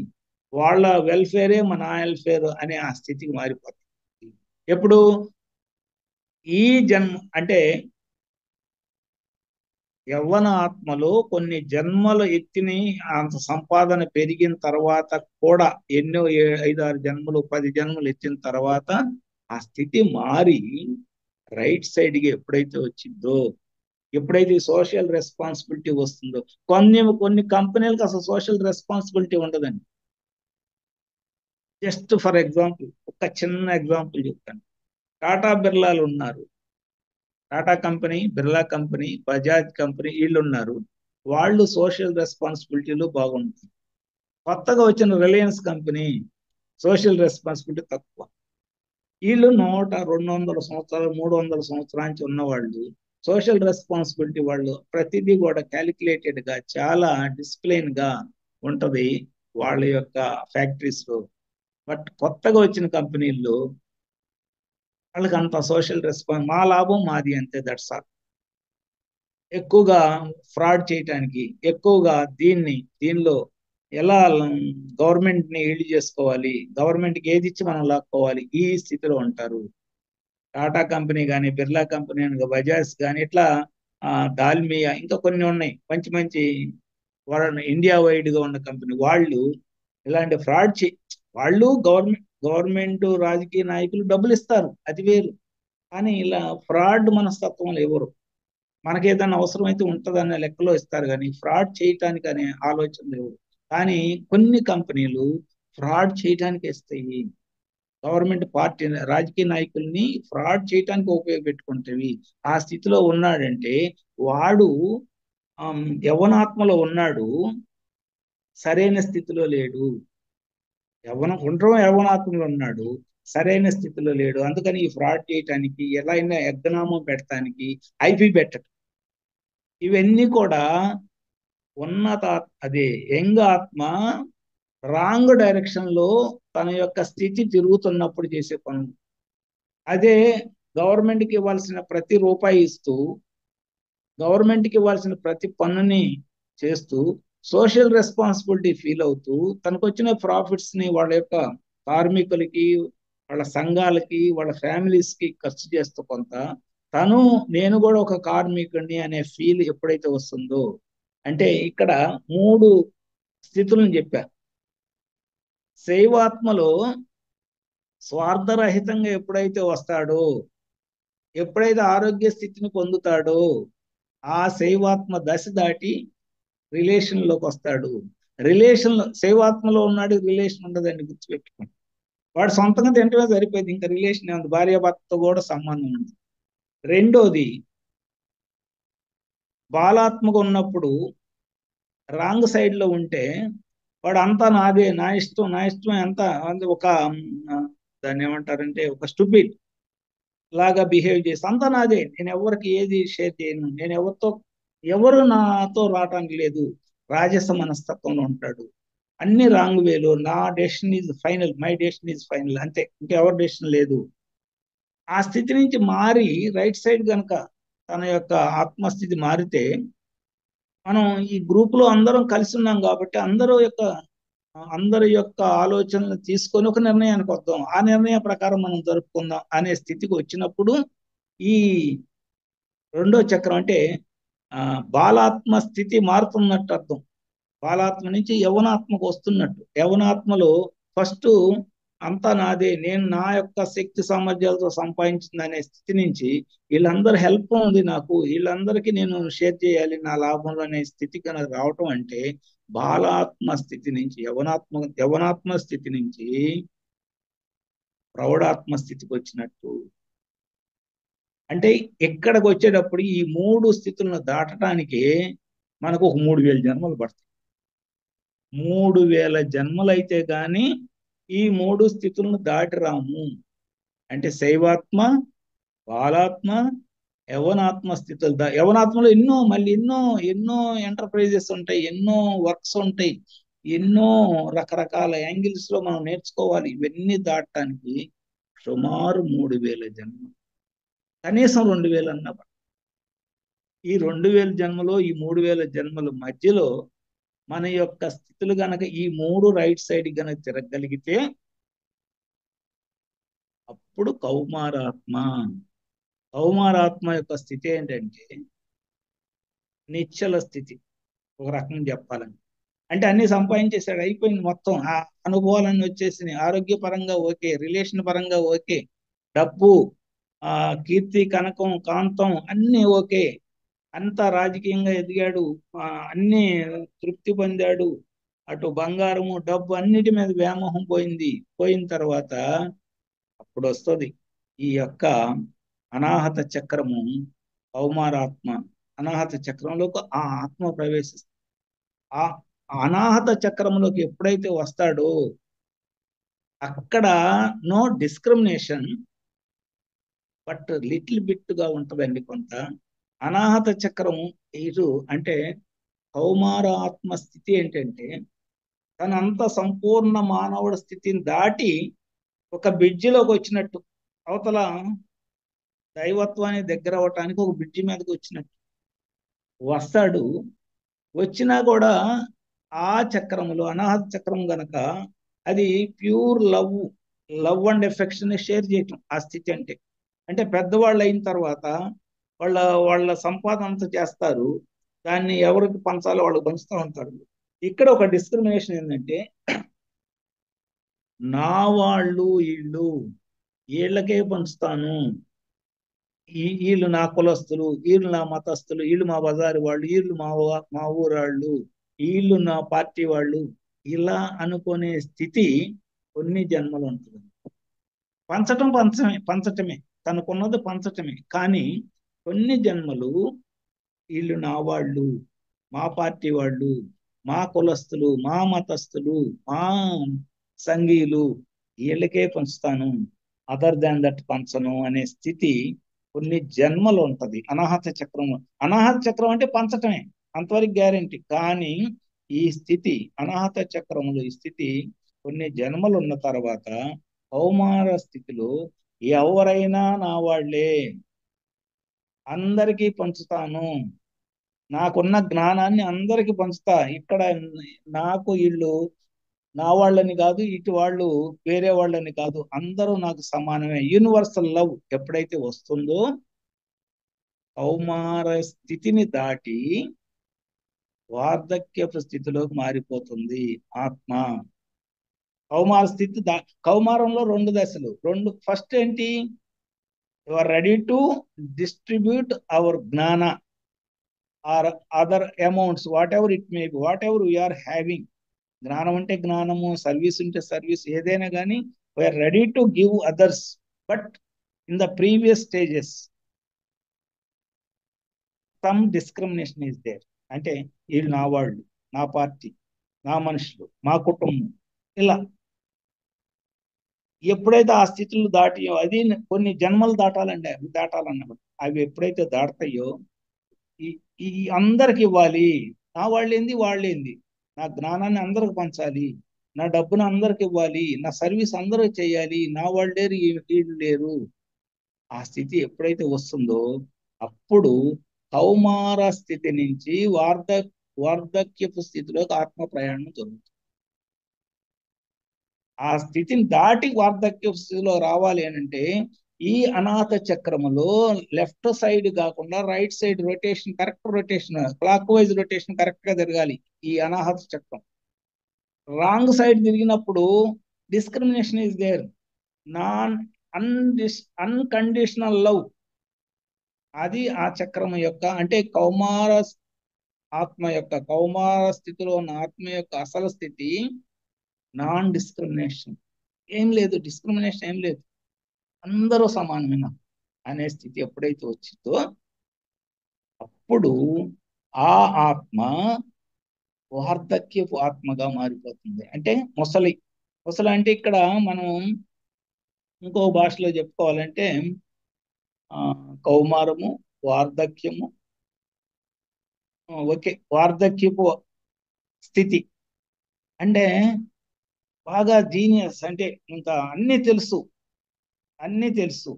వాళ్ళ వెల్ఫేరే మన వెల్ఫేర్ అనే ఆ స్థితికి మారిపోతుంది. ఎప్పుడు ఈ జన్మ అంటే యవ్వన ఆత్మలో కొన్ని జన్మలు ఎత్తిని అంత సంపాదన పెరిగిన తర్వాత కూడా ఎన్నో 5-6 జన్మలు 10 జన్మలు ఎత్తిన తర్వాత ఆ స్థితి మారి రైట్ సైడ్కి ఎప్పుడైతే వచ్చిందో, ఎప్పుడైతే సోషల్ రెస్పాన్సిబిలిటీ వస్తుందో, కొన్ని కంపెనీలకు అసలు సోషల్ రెస్పాన్సిబిలిటీ ఉండదండి. జస్ట్ ఫర్ ఎగ్జాంపుల్, ఒక చిన్న ఎగ్జాంపుల్ చెప్తాను. టాటా బిర్లాలు ఉన్నారు, Tata company, Birla company, Bajaj company, వీళ్ళు ఉన్నారు. వాళ్ళు సోషల్ రెస్పాన్సిబిలిటీలు బాగుంటుంది. కొత్తగా వచ్చిన రిలయన్స్ కంపెనీ సోషల్ రెస్పాన్సిబిలిటీ తక్కువ. వీళ్ళు 100-200 సంవత్సరాలు 300 సంవత్సరాల నుంచి ఉన్నవాళ్ళు, సోషల్ రెస్పాన్సిబిలిటీ వాళ్ళు ప్రతిదీ కూడా క్యాలిక్యులేటెడ్ గా చాలా డిసిప్లైన్ గా ఉంటది వాళ్ళ యొక్క ఫ్యాక్టరీస్ లో. బట్ కొత్తగా వచ్చిన కంపెనీల్లో వాళ్ళకి అంత సోషల్ రెస్పాన్స్, మా లాభం మాది అంతే, దట్స్ ఆల్. ఎక్కువగా ఫ్రాడ్ చేయటానికి, ఎక్కువగా దీనిలో ఎలా గవర్నమెంట్ ని ఈల్డ్ చేసుకోవాలి, గవర్నమెంట్కి ఏది ఇచ్చి మనం లాక్కోవాలి, ఈ స్థితిలో ఉంటారు. టాటా కంపెనీ కానీ, బిర్లా కంపెనీ కానీ, బజాజ్ కానీ, ఇట్లా దాల్మియా, ఇంకా కొన్ని ఉన్నాయి మంచి మంచి ఇండియా వైడ్ గా ఉన్న కంపెనీ వాళ్ళు ఇలాంటి వాళ్ళు గవర్నమెంట్ రాజకీయ నాయకులు డబ్బులు ఇస్తారు, అది వేరు. కానీ ఇలా ఫ్రాడ్ మనస్తత్వం ఎవరు, మనకి ఏదైనా అవసరం అయితే ఉంటుందనే లెక్కలో ఇస్తారు, కానీ ఫ్రాడ్ చేయటానికి అనే ఆలోచన లేవు. కానీ కొన్ని కంపెనీలు ఫ్రాడ్ చేయటానికి ఇస్తాయి, గవర్నమెంట్ పార్టీ రాజకీయ నాయకుల్ని ఫ్రాడ్ చేయటానికి ఉపయోగపెట్టుకుంటేవి. ఆ స్థితిలో ఉన్నాడంటే వాడు యవ్వనాత్మలో ఉన్నాడు, సరైన స్థితిలో లేడు. యవ్వనాత్మలో ఉన్నాడు, సరైన స్థితిలో లేడు. అందుకని ఈ ఫ్రాడ్ చేయటానికి, ఎలా అయినా యజ్ఞనామం పెట్టడానికి, ఐపీ పెట్టడం, ఇవన్నీ కూడా అదే యంగ్ ఆత్మ రాంగ్ డైరెక్షన్ లో తన యొక్క స్థితి తిరుగుతున్నప్పుడు చేసే పనులు. అదే గవర్నమెంట్కి ఇవ్వాల్సిన ప్రతి రూపాయి ఇస్తూ, గవర్నమెంట్కి ఇవ్వాల్సిన ప్రతి పన్నుని చేస్తూ, సోషల్ రెస్పాన్సిబిలిటీ ఫీల్ అవుతూ, తనకు వచ్చిన ప్రాఫిట్స్ ని వాళ్ళ యొక్క కార్మికులకి, వాళ్ళ సంఘాలకి, వాళ్ళ ఫ్యామిలీస్ కి ఖర్చు చేస్తూ కొంత నేను కూడా ఒక కార్మికుడిని అనే ఫీల్ ఎప్పుడైతే వస్తుందో, అంటే ఇక్కడ 3 స్థితులను చెప్పారు. శైవాత్మలో స్వార్థరహితంగా ఎప్పుడైతే వస్తాడో, ఎప్పుడైతే ఆరోగ్య స్థితిని పొందుతాడో, ఆ శైవాత్మ దశ దాటి రిలేషన్లోకి వస్తాడు. శైవాత్మలో ఉన్నాడు, రిలేషన్ ఉండదండి, గుర్తుపెట్టుకోండి. వాడు సొంతంగా తింటమే సరిపోయింది, ఇంకా రిలేషన్ ఉంది, భార్యాభర్తతో కూడా సంబంధం ఉంది. రెండోది, బాలాత్మగా ఉన్నప్పుడు రాంగ్ సైడ్ లో ఉంటే వాడు అంతా నాదే, నా ఇష్టం ఎంత ఒక దాన్ని ఏమంటారంటే ఒక స్టూపిడ్ లాగా బిహేవ్ చేసి, అంతా నాదే, నేను ఎవరికి ఏది షేర్ చేయను, నేను ఎవరు నాతో రావటానికి లేదు, రాజస మనస్తత్వంలో ఉంటాడు. అన్ని రాంగ్ వేలు, నా decision is final, my decision is final, అంతే, ఇంకెవరి డెసిషన్ లేదు. ఆ స్థితి నుంచి మారి రైట్ సైడ్ కనుక తన యొక్క ఆత్మస్థితి మారితే, మనం ఈ గ్రూప్ లో అందరం కలిసి ఉన్నాం కాబట్టి అందరి యొక్క ఆలోచనలు తీసుకొని ఒక నిర్ణయానికి వద్దాం, ఆ నిర్ణయం ప్రకారం మనం జరుపుకుందాం అనే స్థితికి వచ్చినప్పుడు ఈ రెండో చక్రం అంటే బాలాత్మ స్థితి మారుతున్నట్టు అర్థం. బాలాత్మ నుంచి యవనాత్మకు వస్తున్నట్టు. యవనాత్మలో ఫస్ట్ అంతా నాదే, నేను నా యొక్క శక్తి సామర్థ్యాలతో సంపాదించింది అనే స్థితి నుంచి వీళ్ళందరూ హెల్ప్ ఉంది నాకు, వీళ్ళందరికీ నేను షేర్ చేయాలి నా లాభంలో అనే స్థితి కనుక రావటం అంటే బాలాత్మ స్థితి నుంచి యవనాత్మ స్థితి నుంచి ప్రౌఢాత్మ స్థితికి వచ్చినట్టు. అంటే ఇక్కడికి వచ్చేటప్పుడు ఈ 3 స్థితులను దాటడానికి మనకు ఒక 3000 జన్మలు పడతాయి. 3000 జన్మలైతే గాని ఈ 3 స్థితులను దాటి రాము. అంటే శైవాత్మ, బాలాత్మ, యవనాత్మ స్థితులు. యవనాత్మలో మళ్ళీ ఎన్నో ఎంటర్ప్రైజెస్ ఉంటాయి, ఎన్నో వర్క్స్ ఉంటాయి, ఎన్నో రకరకాల యాంగిల్స్ లో మనం నేర్చుకోవాలి. ఇవన్నీ దాటడానికి సుమారు 3000 జన్మలు, కనీసం 2000 అన్న. ఈ 2000 జన్మలో, ఈ 3000 జన్మల మధ్యలో మన యొక్క స్థితులు గనక ఈ 3 రైట్ సైడ్ గనక తిరగగలిగితే అప్పుడు కౌమారాత్మ యొక్క స్థితి ఏంటంటే నిశ్చల స్థితి. ఒక రకం చెప్పాలని అంటే అన్ని సంపాదించేసాడు, అయిపోయింది మొత్తం. ఆ అనుభవాలన్నీ వచ్చేసినాయి, ఆరోగ్యపరంగా ఓకే, రిలేషన్ పరంగా ఓకే, డబ్బు, కీర్తి, కనకం, కాంతం అన్నీ ఓకే, అంతా రాజకీయంగా ఎదిగాడు, అన్ని తృప్తి పొందాడు. అటు బంగారము, డబ్బు అన్నిటి మీద వ్యామోహం పోయింది. పోయిన తర్వాత అప్పుడు వస్తుంది ఈ యొక్క అనాహత చక్రము, కౌమారాత్మ. అనాహత చక్రంలోకి ఆ ఆత్మ ప్రవేశిస్తుంది. ఆ అనాహత చక్రంలోకి ఎప్పుడైతే వస్తాడో అక్కడ no discrimination, but little bit గా ఉంటుందండి కొంత. అనాహత చక్రం ఇటు అంటే కౌమార ఆత్మ స్థితి ఏంటంటే తనంత సంపూర్ణ మానవుడి స్థితిని దాటి ఒక బ్రిడ్జిలోకి వచ్చినట్టు, అవతల దైవత్వాన్ని దగ్గర అవటానికి ఒక బ్రిడ్జి మీదకి వచ్చినట్టు వస్తాడు. వచ్చినా కూడా ఆ చక్రములో, అనాహత చక్రం గనక అది pure love and affection share చేయటం ఆ స్థితి. అంటే పెద్దవాళ్ళు అయిన తర్వాత వాళ్ళ వాళ్ళ సంపాదన అంతా చేస్తారు, దాన్ని ఎవరికి పంచాలో వాళ్ళకి పంచుతూ ఉంటారు. ఇక్కడ ఒక డిస్క్రిమినేషన్ ఏంటంటే నా వాళ్ళు వీళ్ళకే పంచుతాను, వీళ్ళు నా కులస్తులు, వీళ్ళు నా మతస్థులు, వీళ్ళు మా బజారు వాళ్ళు, వీళ్ళు మా ఊరాళ్ళు, వీళ్ళు నా పార్టీ వాళ్ళు, ఇలా అనుకునే స్థితి కొన్ని జన్మలు ఉంటుంది. పంచటమే తనకున్నది పంచటమే. కానీ కొన్ని జన్మలు వీళ్ళు నా వాళ్ళు, మా పార్టీ వాళ్ళు, మా కులస్తులు, మా మతస్థులు, మా సంఘీయులు, వీళ్ళకే పంచుతాను, అదర్ దాన్ దట్ పంచను అనే స్థితి కొన్ని జన్మలు ఉంటది అనాహత చక్రం. అనాహత చక్రం అంటే పంచటమే, అంతవరకు గ్యారెంటీ. కానీ ఈ స్థితి అనాహత చక్రములు, ఈ స్థితి కొన్ని జన్మలు ఉన్న తర్వాత కౌమార స్థితిలో ఎవరైనా నా వాళ్లే, అందరికీ పంచుతాను, నాకున్న జ్ఞానాన్ని అందరికి పంచుతా. ఇక్కడ నాకు వీళ్ళు నా వాళ్ళని కాదు, ఇటు వాళ్ళు వేరే వాళ్ళని కాదు, అందరూ నాకు సమానమే. యూనివర్సల్ లవ్ ఎప్పుడైతే వస్తుందో కౌమార స్థితిని దాటి వార్ధక్యపు స్థితిలోకి మారిపోతుంది ఆత్మ. కౌమార స్థితి కౌమారంలో 2 దశలు. ఫస్ట్ ఏంటి? You are ready to distribute our జ్ఞాన or other amounts, whatever it may be, whatever we are having. జ్ఞానం అంటే జ్ఞానము, సర్వీస్ ఉంటే సర్వీస్, ఏదైనా కానీ we are ready to give others. But in the previous stages some discrimination is there. అంటే వీళ్ళు నా వాళ్ళు, నా పార్టీ, నా మనుషులు, మా కుటుంబం, ఇలా ఎప్పుడైతే ఆ స్థితులు దాటియో, అది కొన్ని జన్మలు దాటాలండి, అవి దాటాలన్నమాట. అవి ఎప్పుడైతే దాటతాయో ఈ అందరికి ఇవ్వాలి, నా వాళ్ళేంది వాళ్ళేంది, నా జ్ఞానాన్ని అందరికి పంచాలి, నా డబ్బును అందరికి ఇవ్వాలి, నా సర్వీస్ అందరికి చేయాలి, నా వాళ్ళు లేరు వీళ్ళు లేరు. ఆ స్థితి ఎప్పుడైతే వస్తుందో అప్పుడు కౌమార స్థితి నుంచి వార్ధక్యపు స్థితిలోకి ఆత్మ ప్రయాణం జరుగుతుంది. ఆ స్థితిని దాటి వార్ధక్య స్థితిలో రావాలి అంటే ఈ అనాథ చక్రములో లెఫ్ట్ సైడ్ కాకుండా right side rotation, correct rotation, clockwise rotation correct గా జరగాలి ఈ అనాహత చక్రం. రాంగ్ సైడ్ తిరిగినప్పుడు discrimination is there. Unconditional love, అది ఆ చక్రం యొక్క, అంటే కౌమార ఆత్మ యొక్క, కౌమార స్థితిలో ఉన్న ఆత్మ యొక్క అసలు స్థితి నాన్ డిస్క్రిమినేషన్. ఏం లేదు, డిస్క్రిమినేషన్ ఏం లేదు, అందరూ సమానమైన అనే స్థితి ఎప్పుడైతే వచ్చిందో అప్పుడు ఆ ఆత్మ వార్ధక్యపు ఆత్మగా మారిపోతుంది. అంటే ముసలి ముసలి అంటే ఇక్కడ మనం ఇంకో భాషలో చెప్పుకోవాలంటే ఆ కౌమారము, వార్ధక్యము, ఓకే, వార్ధక్యపు స్థితి అంటే బాగా జీనియస్, అంటే ఇంకా అన్ని తెలుసు, అన్ని తెలుసు,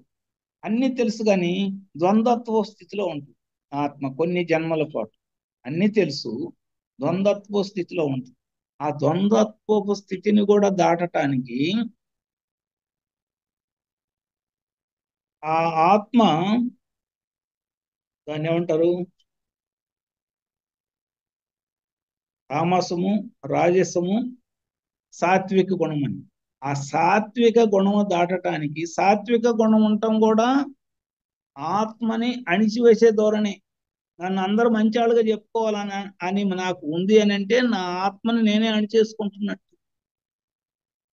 అన్ని తెలుసు కానీ ద్వంద్వత్వ స్థితిలో ఉంటుంది ఆత్మ కొన్ని జన్మల పాటు. అన్ని తెలుసు, ద్వంద్వత్వ స్థితిలో ఉంటుంది. ఆ ద్వంద్వత్వపు స్థితిని కూడా దాటటానికి ఆ ఆత్మ దాన్ని ఏమంటారు, తామసము, రాజసము, సాత్విక గుణం అని. ఆ సాత్విక గుణము దాటటానికి, సాత్విక గుణం ఉండటం కూడా ఆత్మని అణిచివేసే ధోరణి. నన్ను అందరూ మంచి వాళ్ళుగా చెప్పుకోవాలని అని నాకు ఉంది అని అంటే నా ఆత్మని నేనే అణిచేసుకుంటున్నట్టు.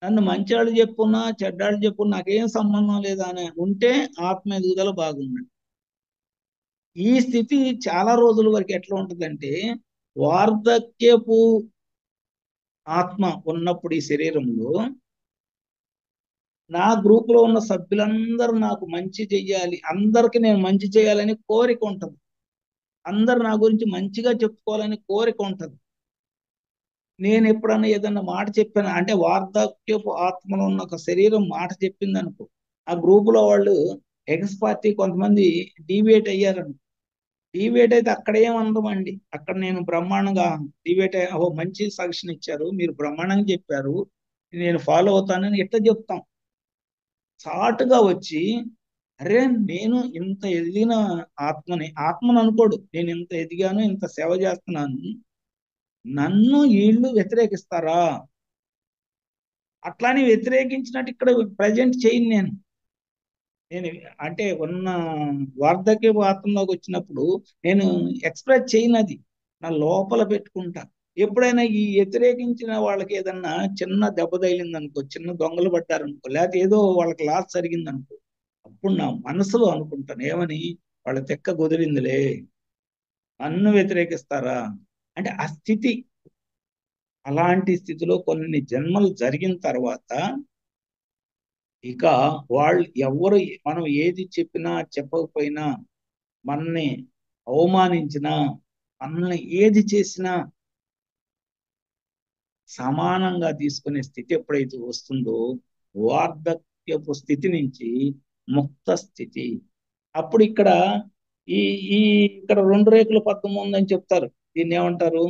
నన్ను మంచివాళ్ళు చెప్పున్నా చెడ్డాళ్ళు చెప్పున్నా నాకేం సంబంధం లేదా అని ఉంటే ఆత్మ ఎదుగుదల బాగున్నట్టు. ఈ స్థితి చాలా రోజుల వరకు ఎట్లా ఉంటుందంటే, వార్ధక్యపు ఆత్మ ఉన్నప్పుడు ఈ శరీరంలో నా గ్రూప్ లో ఉన్న సభ్యులందరూ నాకు మంచి చెయ్యాలి, అందరికి నేను మంచి చేయాలని కోరిక ఉంటుంది. అందరు నా గురించి మంచిగా చెప్పుకోవాలని కోరిక ఉంటుంది. నేను ఎప్పుడన్నా ఏదన్నా మాట చెప్పాను అంటే, వార్ధక్యపు ఆత్మలో ఉన్న ఒక శరీరం మాట చెప్పింది అనుకో, ఆ గ్రూపులో వాళ్ళు ఎక్స్ పార్టీ కొంతమంది డీవియేట్ అయ్యారను. డీవియేట్ అయితే అక్కడ ఏమనమండి, అక్కడ నేను బ్రహ్మాండంగా డీవియేట్ అయ్యా, మంచి సజెషన్ ఇచ్చారు, మీరు బ్రహ్మాండంగా చెప్పారు, నేను ఫాలో అవుతానని ఎట్లా చెప్తాం. చాటుగా వచ్చి, అరే నేను ఇంత ఎదిగిన ఆత్మను అనుకోడు, నేను ఇంత ఎదిగాను, ఇంత సేవ చేస్తున్నాను, నన్ను వీళ్ళు వ్యతిరేకిస్తారా? అట్లానే వ్యతిరేకించినట్టు ఇక్కడ ప్రజెంట్ చేయను నేను. నేను అంటే ఉన్న వార్ధక్య ఆత్మలోకి వచ్చినప్పుడు నేను ఎక్స్ప్రెస్ చేయనది, నా లోపల పెట్టుకుంటా. ఎప్పుడైనా ఈ వ్యతిరేకించిన వాళ్ళకి ఏదన్నా చిన్న దెబ్బ తగిలింది అనుకో, చిన్న దొంగలు పడ్డారనుకో, లేకపోతే ఏదో వాళ్ళకి లాస్ జరిగింది అనుకో, అప్పుడు నా మనసులో అనుకుంటాను ఏమని, వాళ్ళ తెక్క కుదిరిందిలే, నన్ను వ్యతిరేకిస్తారా అంటే ఆ స్థితి. అలాంటి స్థితిలో కొన్ని జన్మలు జరిగిన తర్వాత ఇక వాళ్ళు ఎవరు, మనం ఏది చెప్పినా చెప్పకపోయినా, మనల్ని అవమానించినా, మనల్ని ఏది చేసినా సమానంగా తీసుకునే స్థితి ఎప్పుడైతే వస్తుందో, వార్ధక్యపు స్థితి నుంచి ముక్త స్థితి. అప్పుడు ఇక్కడ ఈ ఈ ఇక్కడ 2 రేకుల పద్మం ఉందని చెప్తారు. దీన్ని ఏమంటారు,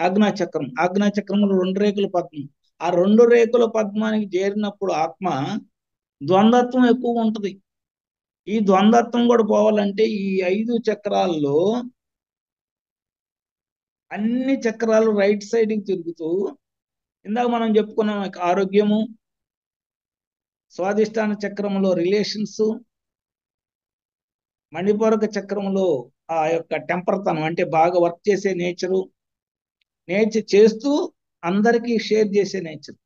ఆజ్ఞాచక్రం. ఆజ్ఞాచక్రంలో 2 రేకుల పద్మం. ఆ 2 రేకుల పద్మానికి చేరినప్పుడు ఆత్మ ద్వంద్వత్వం ఎక్కువ ఉంటది. ఈ ద్వంద్వత్వం కూడా పోవాలంటే ఈ 5 చక్రాల్లో అన్ని చక్రాలు రైట్ సైడ్ కి తిరుగుతూ, ఇందాక మనం చెప్పుకున్నాం ఆరోగ్యము, స్వాదిష్టాన చక్రంలో రిలేషన్స్, మణిపూరక చక్రంలో ఆ యొక్క టెంపర్తనం అంటే బాగా వర్క్ చేసే నేచర్ చేస్తూ అందరికీ షేర్ చేసే నేచర్,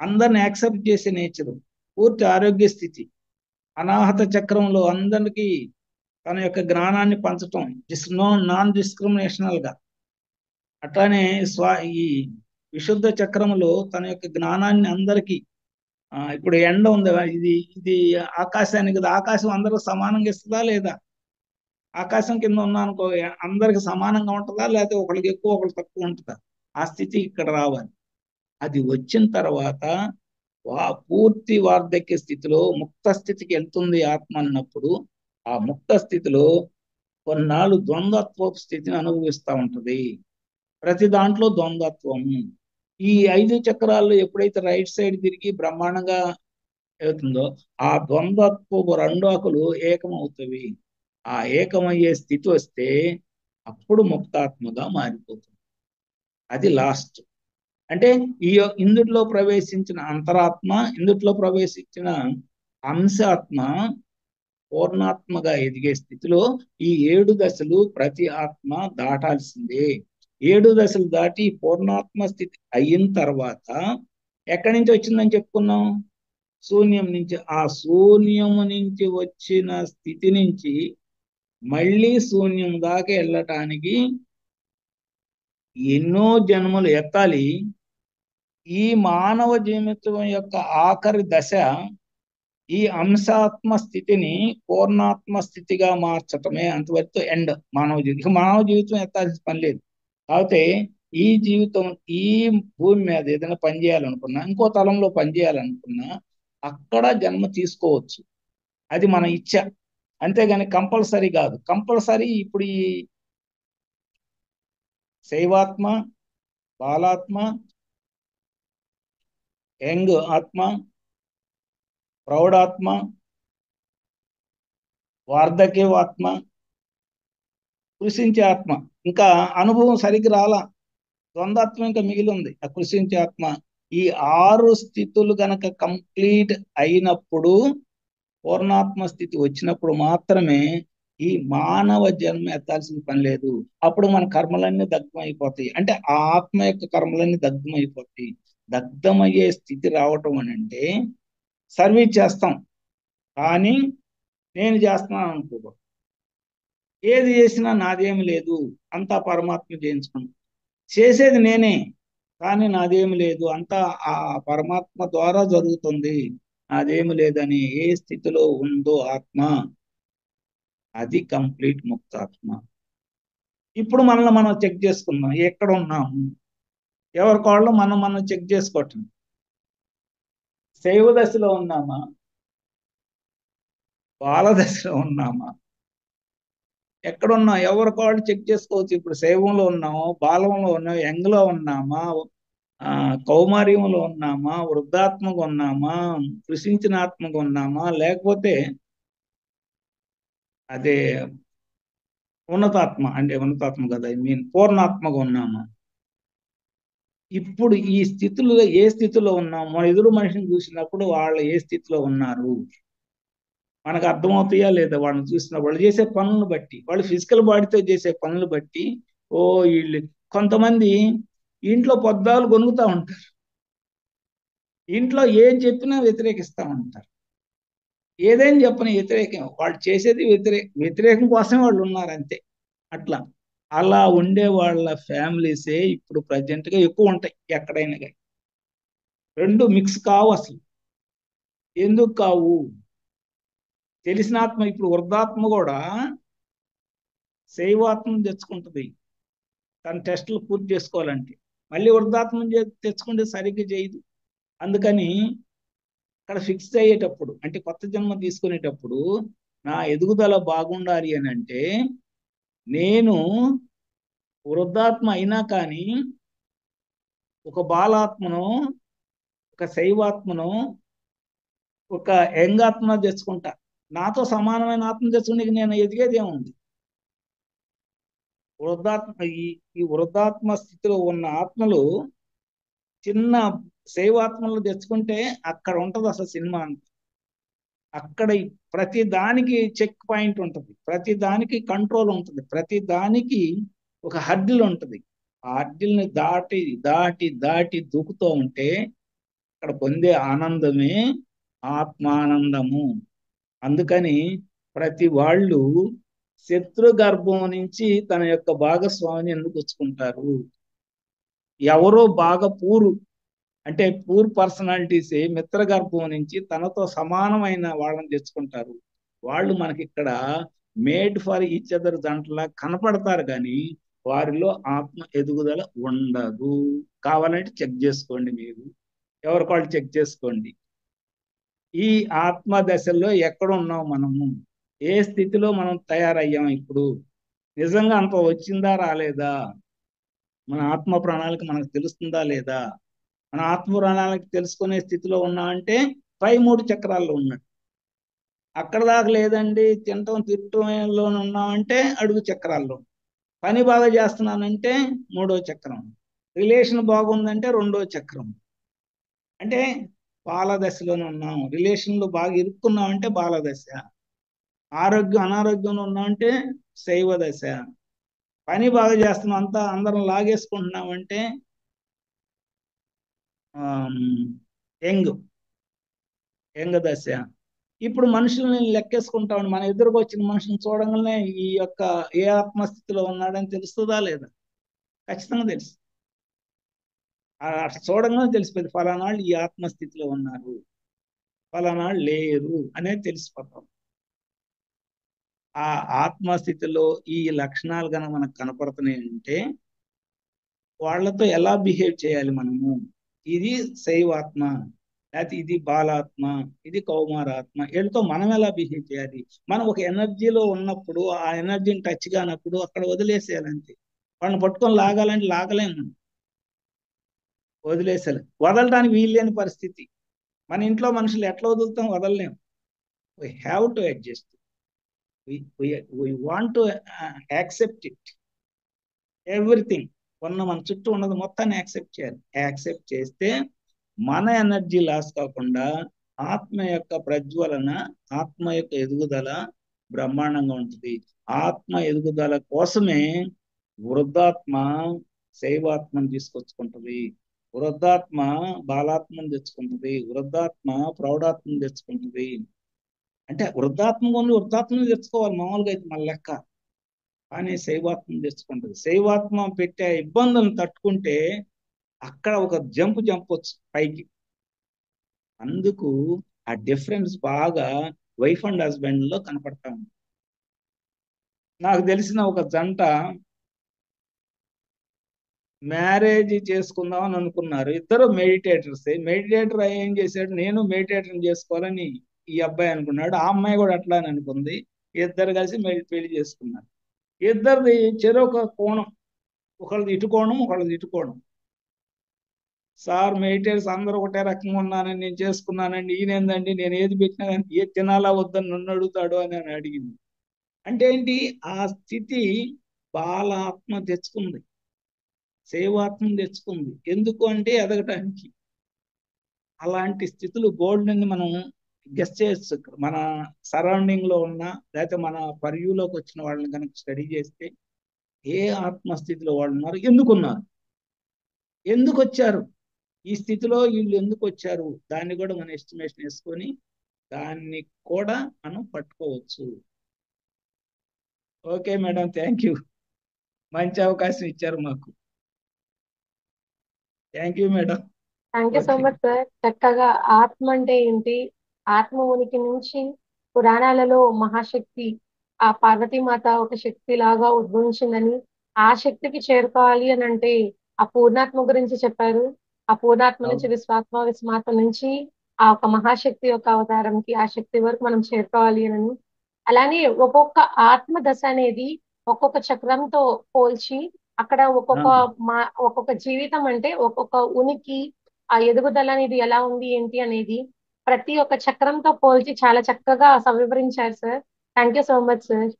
అందరిని యాక్సెప్ట్ చేసే నేచర్, పూర్తి ఆరోగ్య స్థితి. అనాహత చక్రంలో అందరికీ తన యొక్క జ్ఞానాన్ని పంచటం, నాన్ డిస్క్రిమినేషనల్ గా. అట్లానే ఈ విశుద్ధ చక్రంలో తన యొక్క జ్ఞానాన్ని అందరికీ, ఇప్పుడు ఎండ ఉంది, ఇది ఇది ఆకాశానికి కదా, ఆకాశం అందరూ సమానంగా ఇస్తుందా లేదా? ఆకాశం కింద ఉన్నా అనుకో, అందరికి సమానంగా ఉంటుందా, లేకపోతే ఒకరికి ఎక్కువ ఒకరికి తక్కువ ఉంటుందా? ఆ స్థితి ఇక్కడ రావాలి. అది వచ్చిన తర్వాత పూర్తి వార్ధక్య స్థితిలో ముక్త స్థితికి వెళ్తుంది ఆత్మ అన్నప్పుడు, ఆ ముక్త స్థితిలో కొన్నాళ్ళు ద్వంద్వత్వ స్థితిని అనుభవిస్తూ ఉంటది. ప్రతి దాంట్లో ద్వంద్వత్వము. ఈ 5 చక్రాల్లో ఎప్పుడైతే రైట్ సైడ్ తిరిగి బ్రహ్మాండంగా అవుతుందో, ఆ ద్వంద్వత్వపు 2 ఆకులు ఏకమవుతవి. ఆ ఏకమయ్యే స్థితి వస్తే అప్పుడు ముక్తాత్మగా మారిపోతుంది. అది లాస్ట్. అంటే ఇందుట్లో ప్రవేశించిన అంతరాత్మ, ఇందుట్లో ప్రవేశించిన అంశాత్మ పూర్ణాత్మగా ఎదిగే స్థితిలో ఈ 7 దశలు ప్రతి ఆత్మ దాటాల్సిందే. 7 దశలు దాటి పూర్ణాత్మ స్థితి అయిన తర్వాత ఎక్కడి నుంచి వచ్చిందని చెప్పుకున్నాం, శూన్యం నుంచి. ఆ శూన్యము నుంచి వచ్చిన స్థితి నుంచి మళ్ళీ శూన్యం దాకా వెళ్ళటానికి ఎన్నో జన్మలు ఎత్తాలి. ఈ మానవ జీవితం యొక్క ఆఖరి దశ ఈ అంశాత్మ స్థితిని పూర్ణాత్మ స్థితిగా మార్చటమే అంతవరకు ఎండ్ మానవ జీవితం. ఇక మానవ జీవితం ఎత్తాల్సిన పని లేదు. కాకపోతే ఈ జీవితం ఈ భూమి మీద ఏదైనా పని చేయాలనుకున్నా, ఇంకో తలంలో పని చేయాలనుకున్నా అక్కడ జన్మ తీసుకోవచ్చు. అది మన ఇచ్చ. అంతేగాని కంపల్సరీ కాదు. కంపల్సరీ ఇప్పుడు ఈ శైవాత్మ, బాలాత్మ, యంగ్ ఆత్మ, ప్రౌఢాత్మ, వార్ధక్యవాత్మ, కృషించే ఆత్మ, ఇంకా అనుభవం సరిగ్గా రాలా, ద్వందాత్మ ఇంకా మిగిలి ఉంది. ఆ కృషించే ఆత్మ, ఈ 6 స్థితులు గనక కంప్లీట్ అయినప్పుడు, పూర్ణాత్మ స్థితి వచ్చినప్పుడు మాత్రమే ఈ మానవ జన్మ ఎత్తాల్సిన పని లేదు. అప్పుడు మన కర్మలన్నీ దగ్ధమైపోతాయి. అంటే ఆ ఆత్మ యొక్క కర్మలన్నీ దగ్ధమైపోతాయి. దగ్ధమయ్యే స్థితి రావటం అని అంటే సర్వీస్ చేస్తాం, కానీ నేను చేస్తున్నాను అనుకో, ఏది చేసినా నాదేమి లేదు, అంతా పరమాత్మ చేయించుకున్నాను. చేసేది నేనే, కానీ నాదేమి లేదు, అంతా ఆ పరమాత్మ ద్వారా జరుగుతుంది, నాదేమి లేదని ఏ స్థితిలో ఉందో ఆత్మ, అది కంప్లీట్ ముక్తాత్మ. ఇప్పుడు మనల్ని మనం చెక్ చేసుకున్నాం, ఎక్కడ ఉన్నాము, ఎవరికాళ్ళు మనం చెక్ చేసుకోవటం. శైవ దశలో ఉన్నామా, బాల దశలో ఉన్నామా, ఎక్కడున్నా ఎవరికాళ్ళు చెక్ చేసుకోవచ్చు. ఇప్పుడు శైవంలో ఉన్నామా, బాలంలో ఉన్నామా, యంగ్లో ఉన్నామా, కౌమార్యంలో ఉన్నామా, వృద్ధాత్మగా ఉన్నామా, కృషించినాత్మగా ఉన్నామా, లేకపోతే అదే ఉన్నతాత్మ, అంటే ఉన్నతాత్మ కదా, ఐ మీన్ పూర్ణాత్మగా ఉన్నామా. ఇప్పుడు ఈ స్థితిలో ఏ స్థితిలో ఉన్నాం, మన ఎదురు మనిషిని చూసినప్పుడు వాళ్ళు ఏ స్థితిలో ఉన్నారు మనకు అర్థమవుతాయా లేదా? వాళ్ళని చూసిన వాళ్ళు చేసే పనులను బట్టి, వాళ్ళు ఫిజికల్ బాడీతో చేసే పనులు బట్టి, ఓ వీళ్ళు కొంతమంది ఇంట్లో పొద్దాలు గొనుగుతూ ఉంటారు, ఇంట్లో ఏం చెప్పినా వ్యతిరేకిస్తూ ఉంటారు, ఏదైనా చెప్పని వ్యతిరేకం, వాళ్ళు చేసేది వ్యతిరేకం కోసమే వాళ్ళు ఉన్నారు అంతే. అట్లా అలా ఉండే వాళ్ళ ఫ్యామిలీసే ఇప్పుడు ప్రజెంట్ గా ఎక్కువ ఉంటాయి ఎక్కడైనా కానీ. రెండు మిక్స్ కావు అసలు. ఎందుకు కావు? తెలిసిన ఆత్మ, ఇప్పుడు వృద్ధాత్మ కూడా శైవాత్మను తెచ్చుకుంటుంది తన టెస్టులు పూర్తి చేసుకోవాలంటే. మళ్ళీ వృద్ధాత్మను తెచ్చుకుంటే సరిగ్గా చేయదు. అందుకని అక్కడ ఫిక్స్ అయ్యేటప్పుడు, అంటే కొత్త జన్మ తీసుకునేటప్పుడు, నా ఎదుగుదల బాగుండాలి అని అంటే నేను వృద్ధాత్మ అయినా కానీ ఒక బాలాత్మను, ఒక శైవాత్మను, ఒక యంగాత్మ తెచ్చుకుంటా. నాతో సమానమైన ఆత్మ తెచ్చుకునే నేను ఎదిగేది ఏముంది? వృద్ధాత్మ ఈ వృద్ధాత్మ స్థితిలో ఉన్న ఆత్మలు చిన్న శైవాత్మలు తెచ్చుకుంటే అక్కడ ఉంటది అసలు సినిమా అంతా. అక్కడ ప్రతి దానికి చెక్ పాయింట్ ఉంటుంది, ప్రతి దానికి కంట్రోల్ ఉంటుంది, ప్రతి దానికి ఒక హర్డిల్ ఉంటుంది. ఆ హర్డిల్ని దాటి దాటి దాటి దూకుతూ ఉంటే అక్కడ పొందే ఆనందమే ఆత్మానందము. అందుకని ప్రతి వాళ్ళు శత్రు గర్భం నుంచి తన యొక్క భాగస్వామిని ఎందుకు వచ్చుకుంటారు? ఎవరో బాగా అంటే పూర్ పర్సనాలిటీసే మిత్ర గర్భం నుంచి తనతో సమానమైన వాళ్ళని తెచ్చుకుంటారు. వాళ్ళు మనకి ఇక్కడ మేడ్ ఫర్ ఈచ్ అదర్ దాంట్లో కనపడతారు, కానీ వారిలో ఆత్మ ఎదుగుదల ఉండదు. కావాలంటే చెక్ చేసుకోండి, మీరు ఎవరికి వాళ్ళు చెక్ చేసుకోండి. ఈ ఆత్మ దశలో ఎక్కడ ఉన్నాం మనము, ఏ స్థితిలో మనం తయారయ్యాం, ఇప్పుడు నిజంగా అంత వచ్చిందా రాలేదా, మన ఆత్మ ప్రణాళిక మనకు తెలుస్తుందా లేదా? మన ఆత్మ ప్రణాళిక తెలుసుకునే స్థితిలో ఉన్నా అంటే పై 3 చక్రాల్లో ఉన్నట్టు. అక్కడ దాకా లేదండి, తినటం తిట్టడంలో ఉన్నామంటే అడుగు చక్రాల్లో. పని బాగా చేస్తున్నానంటే 3వ చక్రం, రిలేషన్ బాగుందంటే 2వ చక్రం. అంటే బాల దశలోనే ఉన్నాం. రిలేషన్లో బాగా ఇరుక్కున్నామంటే బాల దశ. అనారోగ్యంలో ఉన్నామంటే శైవ దశ. పని బాగా చేస్తున్నాం, అంతా అందరం లాగేసుకుంటున్నామంటే యంగ్ దశ. ఇప్పుడు మనుషుల్ని లెక్కేసుకుంటామని మన ఎదురుకు వచ్చిన మనుషుని చూడంగానే ఈ యొక్క ఏ ఆత్మస్థితిలో ఉన్నాడని తెలుస్తుందా లేదా? ఖచ్చితంగా తెలుసు. అట్లా చూడంగానే తెలిసిపోయింది ఫలానాళ్ళు ఈ ఆత్మస్థితిలో ఉన్నారు, ఫలానాళ్ళు లేరు అనేది తెలిసిపోతాం. ఆ ఆత్మస్థితిలో ఈ లక్షణాలు కనుక మనకు కనపడుతున్నాయి అంటే వాళ్ళతో ఎలా బిహేవ్ చేయాలి మనము? ఇది శైవాత్మ, లేకపోతే ఇది బాలాత్మ, ఇది కౌమారాత్మ, వీళ్ళతో మనం ఎలా బిహేవ్ చేయాలి? మనం ఒక ఎనర్జీలో ఉన్నప్పుడు ఆ ఎనర్జీని టచ్ కానప్పుడు అక్కడ వదిలేసేయాలి అంతే. వాళ్ళని పట్టుకొని లాగాలంటే లాగలేము మనం, వదిలేసేయాలి. వదలడానికి వీల్లేని పరిస్థితి. మన ఇంట్లో మనుషులు ఎట్లా వదులుతాం? వదలలేము. We have to adjust. we want to accept it, everything. మన చుట్టూ ఉన్నది మొత్తాన్ని యాక్సెప్ట్ చేయాలి. యాక్సెప్ట్ చేస్తే మన ఎనర్జీ లాస్ కాకుండా ఆత్మ యొక్క ప్రజ్వలన, ఆత్మ యొక్క ఎదుగుదల బ్రహ్మాండంగా ఉంటుంది. ఆత్మ ఎదుగుదల కోసమే వృద్ధాత్మ శైవాత్మను తీసుకొచ్చుకుంటుంది, వృద్ధాత్మ బాలాత్మను తెచ్చుకుంటుంది, వృద్ధాత్మ ప్రౌఢాత్మను తెచ్చుకుంటుంది. అంటే వృద్ధాత్మను తెచ్చుకోవాలి మామూలుగా అయితే మన లెక్క. కానీ శైవాత్మను తెచ్చుకుంటుంది. శైవాత్మ పెట్టే ఇబ్బందులను తట్టుకుంటే అక్కడ ఒక జంపొచ్చు పైకి. అందుకు ఆ డిఫరెన్స్ బాగా వైఫ్ అండ్ హస్బెండ్ లో కనపడతా ఉంది. నాకు తెలిసిన ఒక జంట మ్యారేజ్ చేసుకుందాం అని అనుకున్నారు. ఇద్దరు మెడిటేటర్స్. మెడిటేటర్ ఏం చేశాడు, నేను మెడిటేటర్ చేసుకోవాలని ఈ అబ్బాయి అనుకున్నాడు, ఆ అమ్మాయి కూడా అట్లా అని అనుకుంది. ఇద్దరు కలిసి పెళ్లి చేసుకున్నారు. ఇద్దరిది చెరొక కోణం, ఒకళ్ళది ఇటు కోణం, ఒకళ్ళది ఇటు కోణం. సార్ మెడిటేటర్స్ అందరూ ఒకటే రకంగా ఉన్నానని నేను చేసుకున్నానండి, ఈయనేందండి నేను ఏది పెట్టినా కానీ ఏది తినాలా వద్దని నన్ను అడుగుతాడు అని అడిగింది. అంటే ఏంటి? ఆ స్థితి బాలాత్మ తెచ్చుకుంది, శైవాత్మ తెచ్చుకుంది. ఎందుకు అంటే ఎదగటానికి. అలాంటి స్థితులు బోల్డ్ అని మనం గెస్ చేయొచ్చు. మన సరౌండింగ్ లో ఉన్న, లేకపోతే మన పర్యూలోకి వచ్చిన వాళ్ళని కనుక స్టడీ చేస్తే ఏ ఆత్మస్థితిలో వాళ్ళు ఉన్నారు, ఎందుకు వచ్చారు, ఈ స్థితిలో వీళ్ళు ఎందుకు వచ్చారు, దాన్ని కూడా మనం ఎస్టిమేషన్ వేసుకొని దాన్ని కూడా మనం పట్టుకోవచ్చు. Okay madam, thank you. మంచి అవకాశం ఇచ్చారు మాకు. Thank you madam. Thank you so okay. Much sir. చక్కగా ఆత్మ అంటే ఏంటి, ఆత్మ ఉనికి నుంచి పురాణాలలో మహాశక్తి, ఆ పార్వతీమాత ఒక శక్తి లాగా ఉద్భవించిందని, ఆ శక్తికి చేరుకోవాలి అని అంటే ఆ పూర్ణాత్మ గురించి చెప్పారు. ఆ పూర్ణాత్మ నుంచి విశ్వాత్మ, విస్మాత్మ నుంచి ఆ ఒక మహాశక్తి యొక్క అవతారంకి, ఆ శక్తి వరకు మనం చేరుకోవాలి అని. అలానే ఒక్కొక్క ఆత్మ దశ అనేది ఒక్కొక్క చక్రంతో పోల్చి అక్కడ ఒక్కొక్క జీవితం అంటే ఒక్కొక్క ఉనికి, ఆ ఎదుగుదల అనేది ఎలా ఉంది ఏంటి అనేది ప్రతి ఒక్క చక్రంతో పోల్చి చాలా చక్కగా సవివరించారు sir. Thank you so much sir.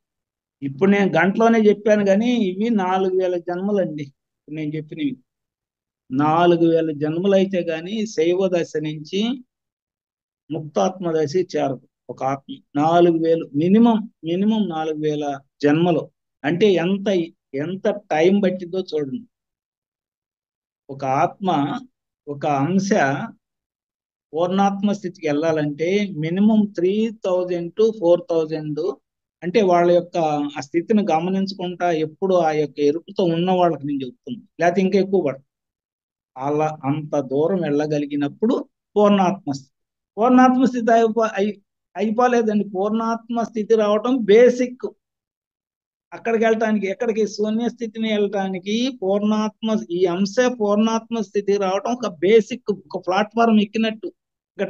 ఇప్పుడు నేను గంటలోనే చెప్పాను, కానీ ఇవి 4000 జన్మలండి. ఇప్పుడు నేను చెప్పినవి 4000 జన్మలు అయితే కానీ శైవ దశ నుంచి ముక్తాత్మ దశ చేరదు ఒక ఆత్మ. 4000 మినిమం 4000 జన్మలు. అంటే ఎంత ఎంత టైం పట్టిందో చూడండి. ఒక ఆత్మ, ఒక అంశ పూర్ణాత్మ స్థితికి వెళ్ళాలంటే మినిమం 3000 to 4000. అంటే వాళ్ళ యొక్క ఆ స్థితిని గమనించుకుంటా ఎప్పుడు ఆ యొక్క ఎరుపుతో ఉన్న వాళ్ళకి నేను చెప్తుంది, లేకపోతే ఇంకా ఎక్కువ పడుతుంది. అలా అంత దూరం వెళ్ళగలిగినప్పుడు పూర్ణాత్మ స్థితి. పూర్ణాత్మ స్థితి అయిపోలేదండి. పూర్ణాత్మ స్థితి రావటం బేసిక్. అక్కడికి వెళ్ళటానికి, ఎక్కడికి? శూన్య స్థితిని వెళ్ళటానికి ఈ అంశ పూర్ణాత్మ స్థితికి రావటం ఒక బేసిక్, ఒక ప్లాట్ఫారం ఎక్కినట్టు. ఇక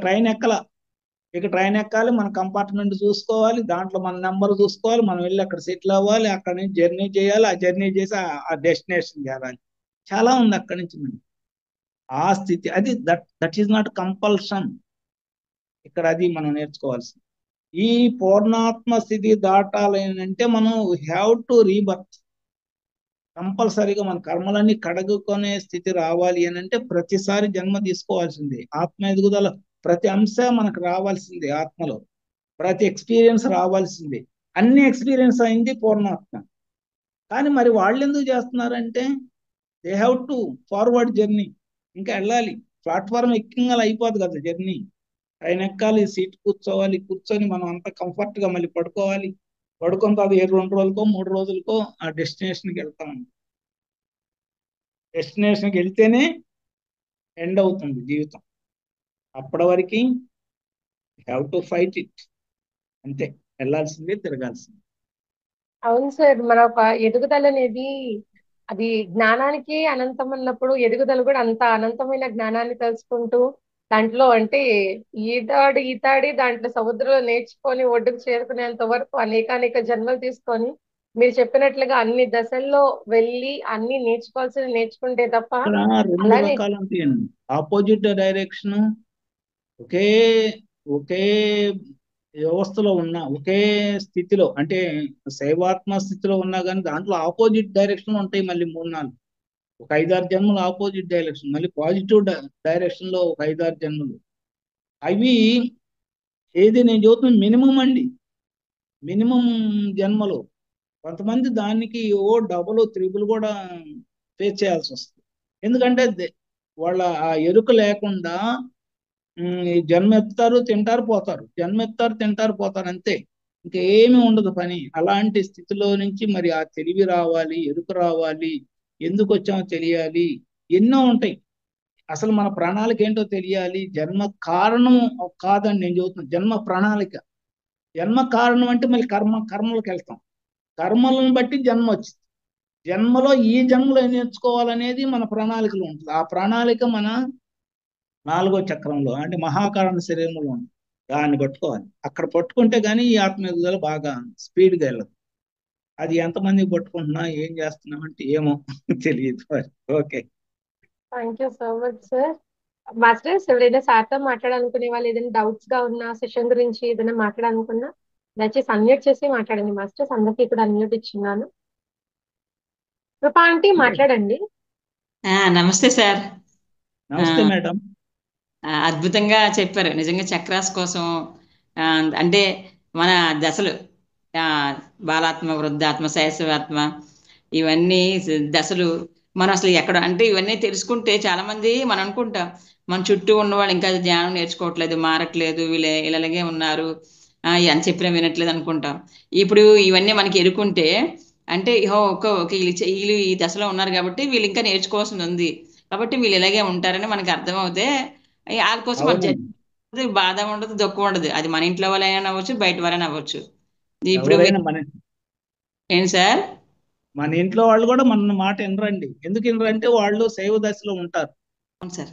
ట్రైన్ ఎక్కాలి, మన కంపార్ట్మెంట్ చూసుకోవాలి, దాంట్లో మన నెంబర్ చూసుకోవాలి, మనం వెళ్ళి అక్కడ సెటిల్ అవ్వాలి, అక్కడ నుంచి జర్నీ చేయాలి, ఆ జర్నీ చేసి ఆ డెస్టినేషన్ చేరాలి. చాలా ఉంది అక్కడి నుంచి మనం ఆ స్థితి. అది దట్ ఈస్ నాట్ కంపల్షన్. ఇక్కడ అది మనం నేర్చుకోవాల్సింది. ఈ పూర్ణాత్మ స్థితి దాటాలి అంటే మనం హ్యావ్ టు రీబర్త్. కంపల్సరీగా మన కర్మలన్నీ కడుగుకునే స్థితి రావాలి అని అంటే ప్రతిసారి జన్మ తీసుకోవాల్సిందే. ఆత్మ ఎదుగుదల ప్రతి అంశ మనకు రావాల్సిందే. ఆత్మలో ప్రతి ఎక్స్పీరియన్స్ రావాల్సిందే. అన్ని ఎక్స్పీరియన్స్ అయింది పూర్ణాత్మ. కానీ మరి వాళ్ళు ఎందుకు చేస్తున్నారంటే they have to forward journey. ఇంకా వెళ్ళాలి. ప్లాట్ఫారం ఎక్కింగాలి అయిపోదు కదా జర్నీ. ట్రైన్ ఎక్కాలి, సీట్ కూర్చొని మనం అంత కంఫర్ట్ గా మళ్ళీ పడుకున్న తర్వాత 2 రోజులకో 3 రోజులకో ఆ డెస్టినేషన్కి వెళ్తాం. డెస్టినేషన్కి వెళ్తేనే ఎండ్ అవుతుంది జీవితం. అప్పటి వరకు హ్యావ్ టు ఫైట్ ఇట్. అంతే, వెళ్ళాల్సిందే, తిరగాల్సిందే. అవును సార్, మన ఒక ఎదుగుదల అనేది అది జ్ఞానానికి అనంతం అన్నప్పుడు ఎదుగుదల కూడా అంత అనంతమైన జ్ఞానాన్ని తెలుసుకుంటూ దాంట్లో అంటే ఈతాడి దాంట్లో సముద్రంలో నేర్చుకొని ఒడ్డుకు చేరుకునేంత వరకు అనేక జన్మలు తీసుకొని మీరు చెప్పినట్లుగా అన్ని దశల్లో వెళ్ళి అన్ని నేర్చుకోవాల్సింది నేర్చుకుంటే తప్ప ఇక్కడ రెండు అలానే రకాలు ఉంటాయండి. ఆపోజిట్ డైరెక్షన్, ఒకే ఒకే వ్యవస్థలో ఉన్న, ఒకే స్థితిలో అంటే శైవాత్మ స్థితిలో ఉన్నా కానీ దాంట్లో ఆపోజిట్ డైరెక్షన్ ఉంటాయి. మళ్ళీ 3-4 ఒక 5-6 జన్మలు ఆపోజిట్ డైరెక్షన్, మళ్ళీ పాజిటివ్ డైరెక్షన్ లో ఒక 5-6 జన్మలు. అవి ఏది నేను చెబుతున్నా మినిమం అండి, మినిమం జన్మలు. కొంతమంది దానికి ఓ డబుల్ త్రిబుల్ కూడా ఫేస్ చేయాల్సి వస్తుంది. ఎందుకంటే వాళ్ళ ఆ ఎరుక లేకుండా ఈ జన్మ ఎత్తుతారు, తింటారు, పోతారు, జన్మ ఎత్తారు, తింటారు, పోతారు, అంతే. ఇంకేమీ ఉండదు పని. అలాంటి స్థితిలో నుంచి మరి ఆ తెలివి రావాలి, ఎరుక రావాలి, ఎందుకు వచ్చామో తెలియాలి, ఎన్నో ఉంటాయి. అసలు మన ప్రణాళిక ఏంటో తెలియాలి. జన్మ కారణం కాదని నేను చెబుతున్నాను, జన్మ ప్రణాళిక. జన్మ కారణం అంటే మళ్ళీ కర్మలకు వెళ్తాం. కర్మలను బట్టి జన్మ వచ్చింది. జన్మలో ఈ జన్మలో ఏం నేర్చుకోవాలనేది మన ప్రణాళికలో ఉంటుంది. ఆ ప్రణాళిక మన 4వ చక్రంలో అంటే మహాకారణ శరీరంలో ఉంది. దాన్ని పట్టుకోవాలి. అక్కడ పట్టుకుంటే కానీ ఈ ఆత్మ ఎదుగుదల బాగా స్పీడ్గా వెళ్ళదు. అది ఎంతమందికి పట్టుకుంటున్నా ఏం చేస్తున్నాం అంటే ఏమో తెలియదు. Okay. Thank you so much sir. Masters, ఎవరైనా సార్తో మాట్లాడాలనుకునే వాళ్ళు ఏదైనా డౌట్స్ గా ఉన్న సెషన్ గురించి ఏదైనా మాట్లాడాలనుకున్నా దయచేసి అన్మ్యూట్ చేసి మాట్లాడండి మాస్టర్స్. అందరికీ కూడా అన్మ్యూట్ ఇచ్చున్నాను. కృపా ఆంటీ మాట్లాడండి. నమస్తే సార్. నమస్తే మేడం. అద్భుతంగా చెప్పారు నిజంగా. చక్రాస్ కోసం అంటే మన దశలు, బాలాత్మ, వృద్ధాత్మ, శైశవాత్మ, ఇవన్నీ దశలు మనం అసలు ఎక్కడ అంటే ఇవన్నీ తెలుసుకుంటే చాలా మంది మనం అనుకుంటాం మన చుట్టూ ఉన్న వాళ్ళు ఇంకా జ్ఞానం నేర్చుకోవట్లేదు, మారట్లేదు, వీళ్ళు ఇలాగే ఉన్నారు అని చెప్పినా వినట్లేదు అనుకుంటాం. ఇప్పుడు ఇవన్నీ మనకి ఎరుకుంటే అంటే వీళ్ళు ఈ దశలో ఉన్నారు కాబట్టి వీళ్ళు ఇంకా నేర్చుకోవాల్సింది ఉంది కాబట్టి వీళ్ళు ఇలాగే ఉంటారని మనకి అర్థమవుతే వాళ్ళ కోసం మన బాధ ఉండదు, దుఃఖం ఉండదు. అది మన ఇంట్లో వాళ్ళైనా అవ్వచ్చు, బయట వాళ్ళైనా అవ్వచ్చు. ఇప్పుడు ఏంటి సార్, మన ఇంట్లో వాళ్ళు కూడా మన మాట వినరండి. ఎందుకు వినరంటే వాళ్ళు శైవ దశలో ఉంటారు. అవును సార్.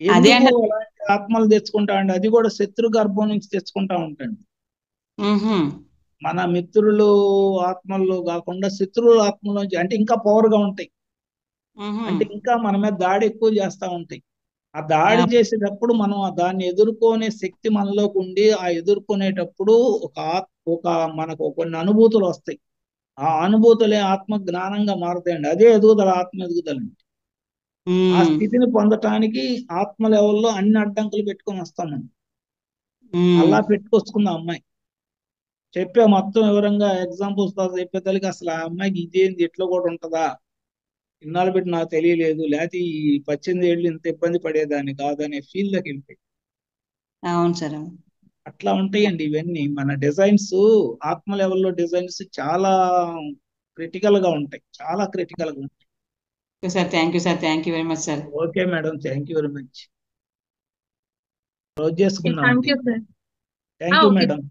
ఎందుకు అలాంటి ఆత్మలు తెచ్చుకుంటామండి? అది కూడా శత్రు గర్భం నుంచి తెచ్చుకుంటా ఉంటాండి. మన మిత్రులు ఆత్మల్లో కాకుండా శత్రువుల ఆత్మల నుంచి, అంటే ఇంకా పవర్గా ఉంటాయి, అంటే ఇంకా మన మీద దాడి ఎక్కువ చేస్తూ ఉంటాయి. ఆ దాడి చేసేటప్పుడు మనం దాన్ని ఎదుర్కొనే శక్తి మనలోకి ఉండి ఆ ఎదుర్కొనేటప్పుడు ఒక మనకు కొన్ని అనుభూతులు వస్తాయి. ఆ అనుభూతులే ఆత్మ జ్ఞానంగా మారుతాయండి. అదే ఎదుగుదల, ఆత్మ ఎదుగుదల. ఆ స్థితిని పొందటానికి ఆత్మ లెవెల్లో అన్ని అడ్డంకులు పెట్టుకొని వస్తామండి. అలా పెట్టుకొచ్చుకుంది ఆ అమ్మాయి. చెప్పే మొత్తం వివరంగా ఎగ్జాంపుల్స్ చెప్పేదానికి అసలు ఆ అమ్మాయికి ఇదేంది, ఇట్లా కూడా ఉంటుందా, ఇన్నాళ్ళు పెట్టి నాకు తెలియలేదు, లేకపోతే ఈ 18 ఏళ్ళు ఇంత ఇబ్బంది పడేదాన్ని కాదనే ఫీల్డ్లోకి వెళ్ళిపోయి. అవును సార్. అట్లా ఉంటాయండి ఇవన్నీ. మన డిజైన్స్, ఆత్మ లెవెల్లో డిజైన్స్ చాలా క్రిటికల్ గా ఉంటాయి, చాలా క్రిటికల్ గా ఉంటాయి. Sir thank you sir, thank you very much sir. Okay madam, thank you very much. Close చేసుకుందాం. Thank you sir. Thank you madam.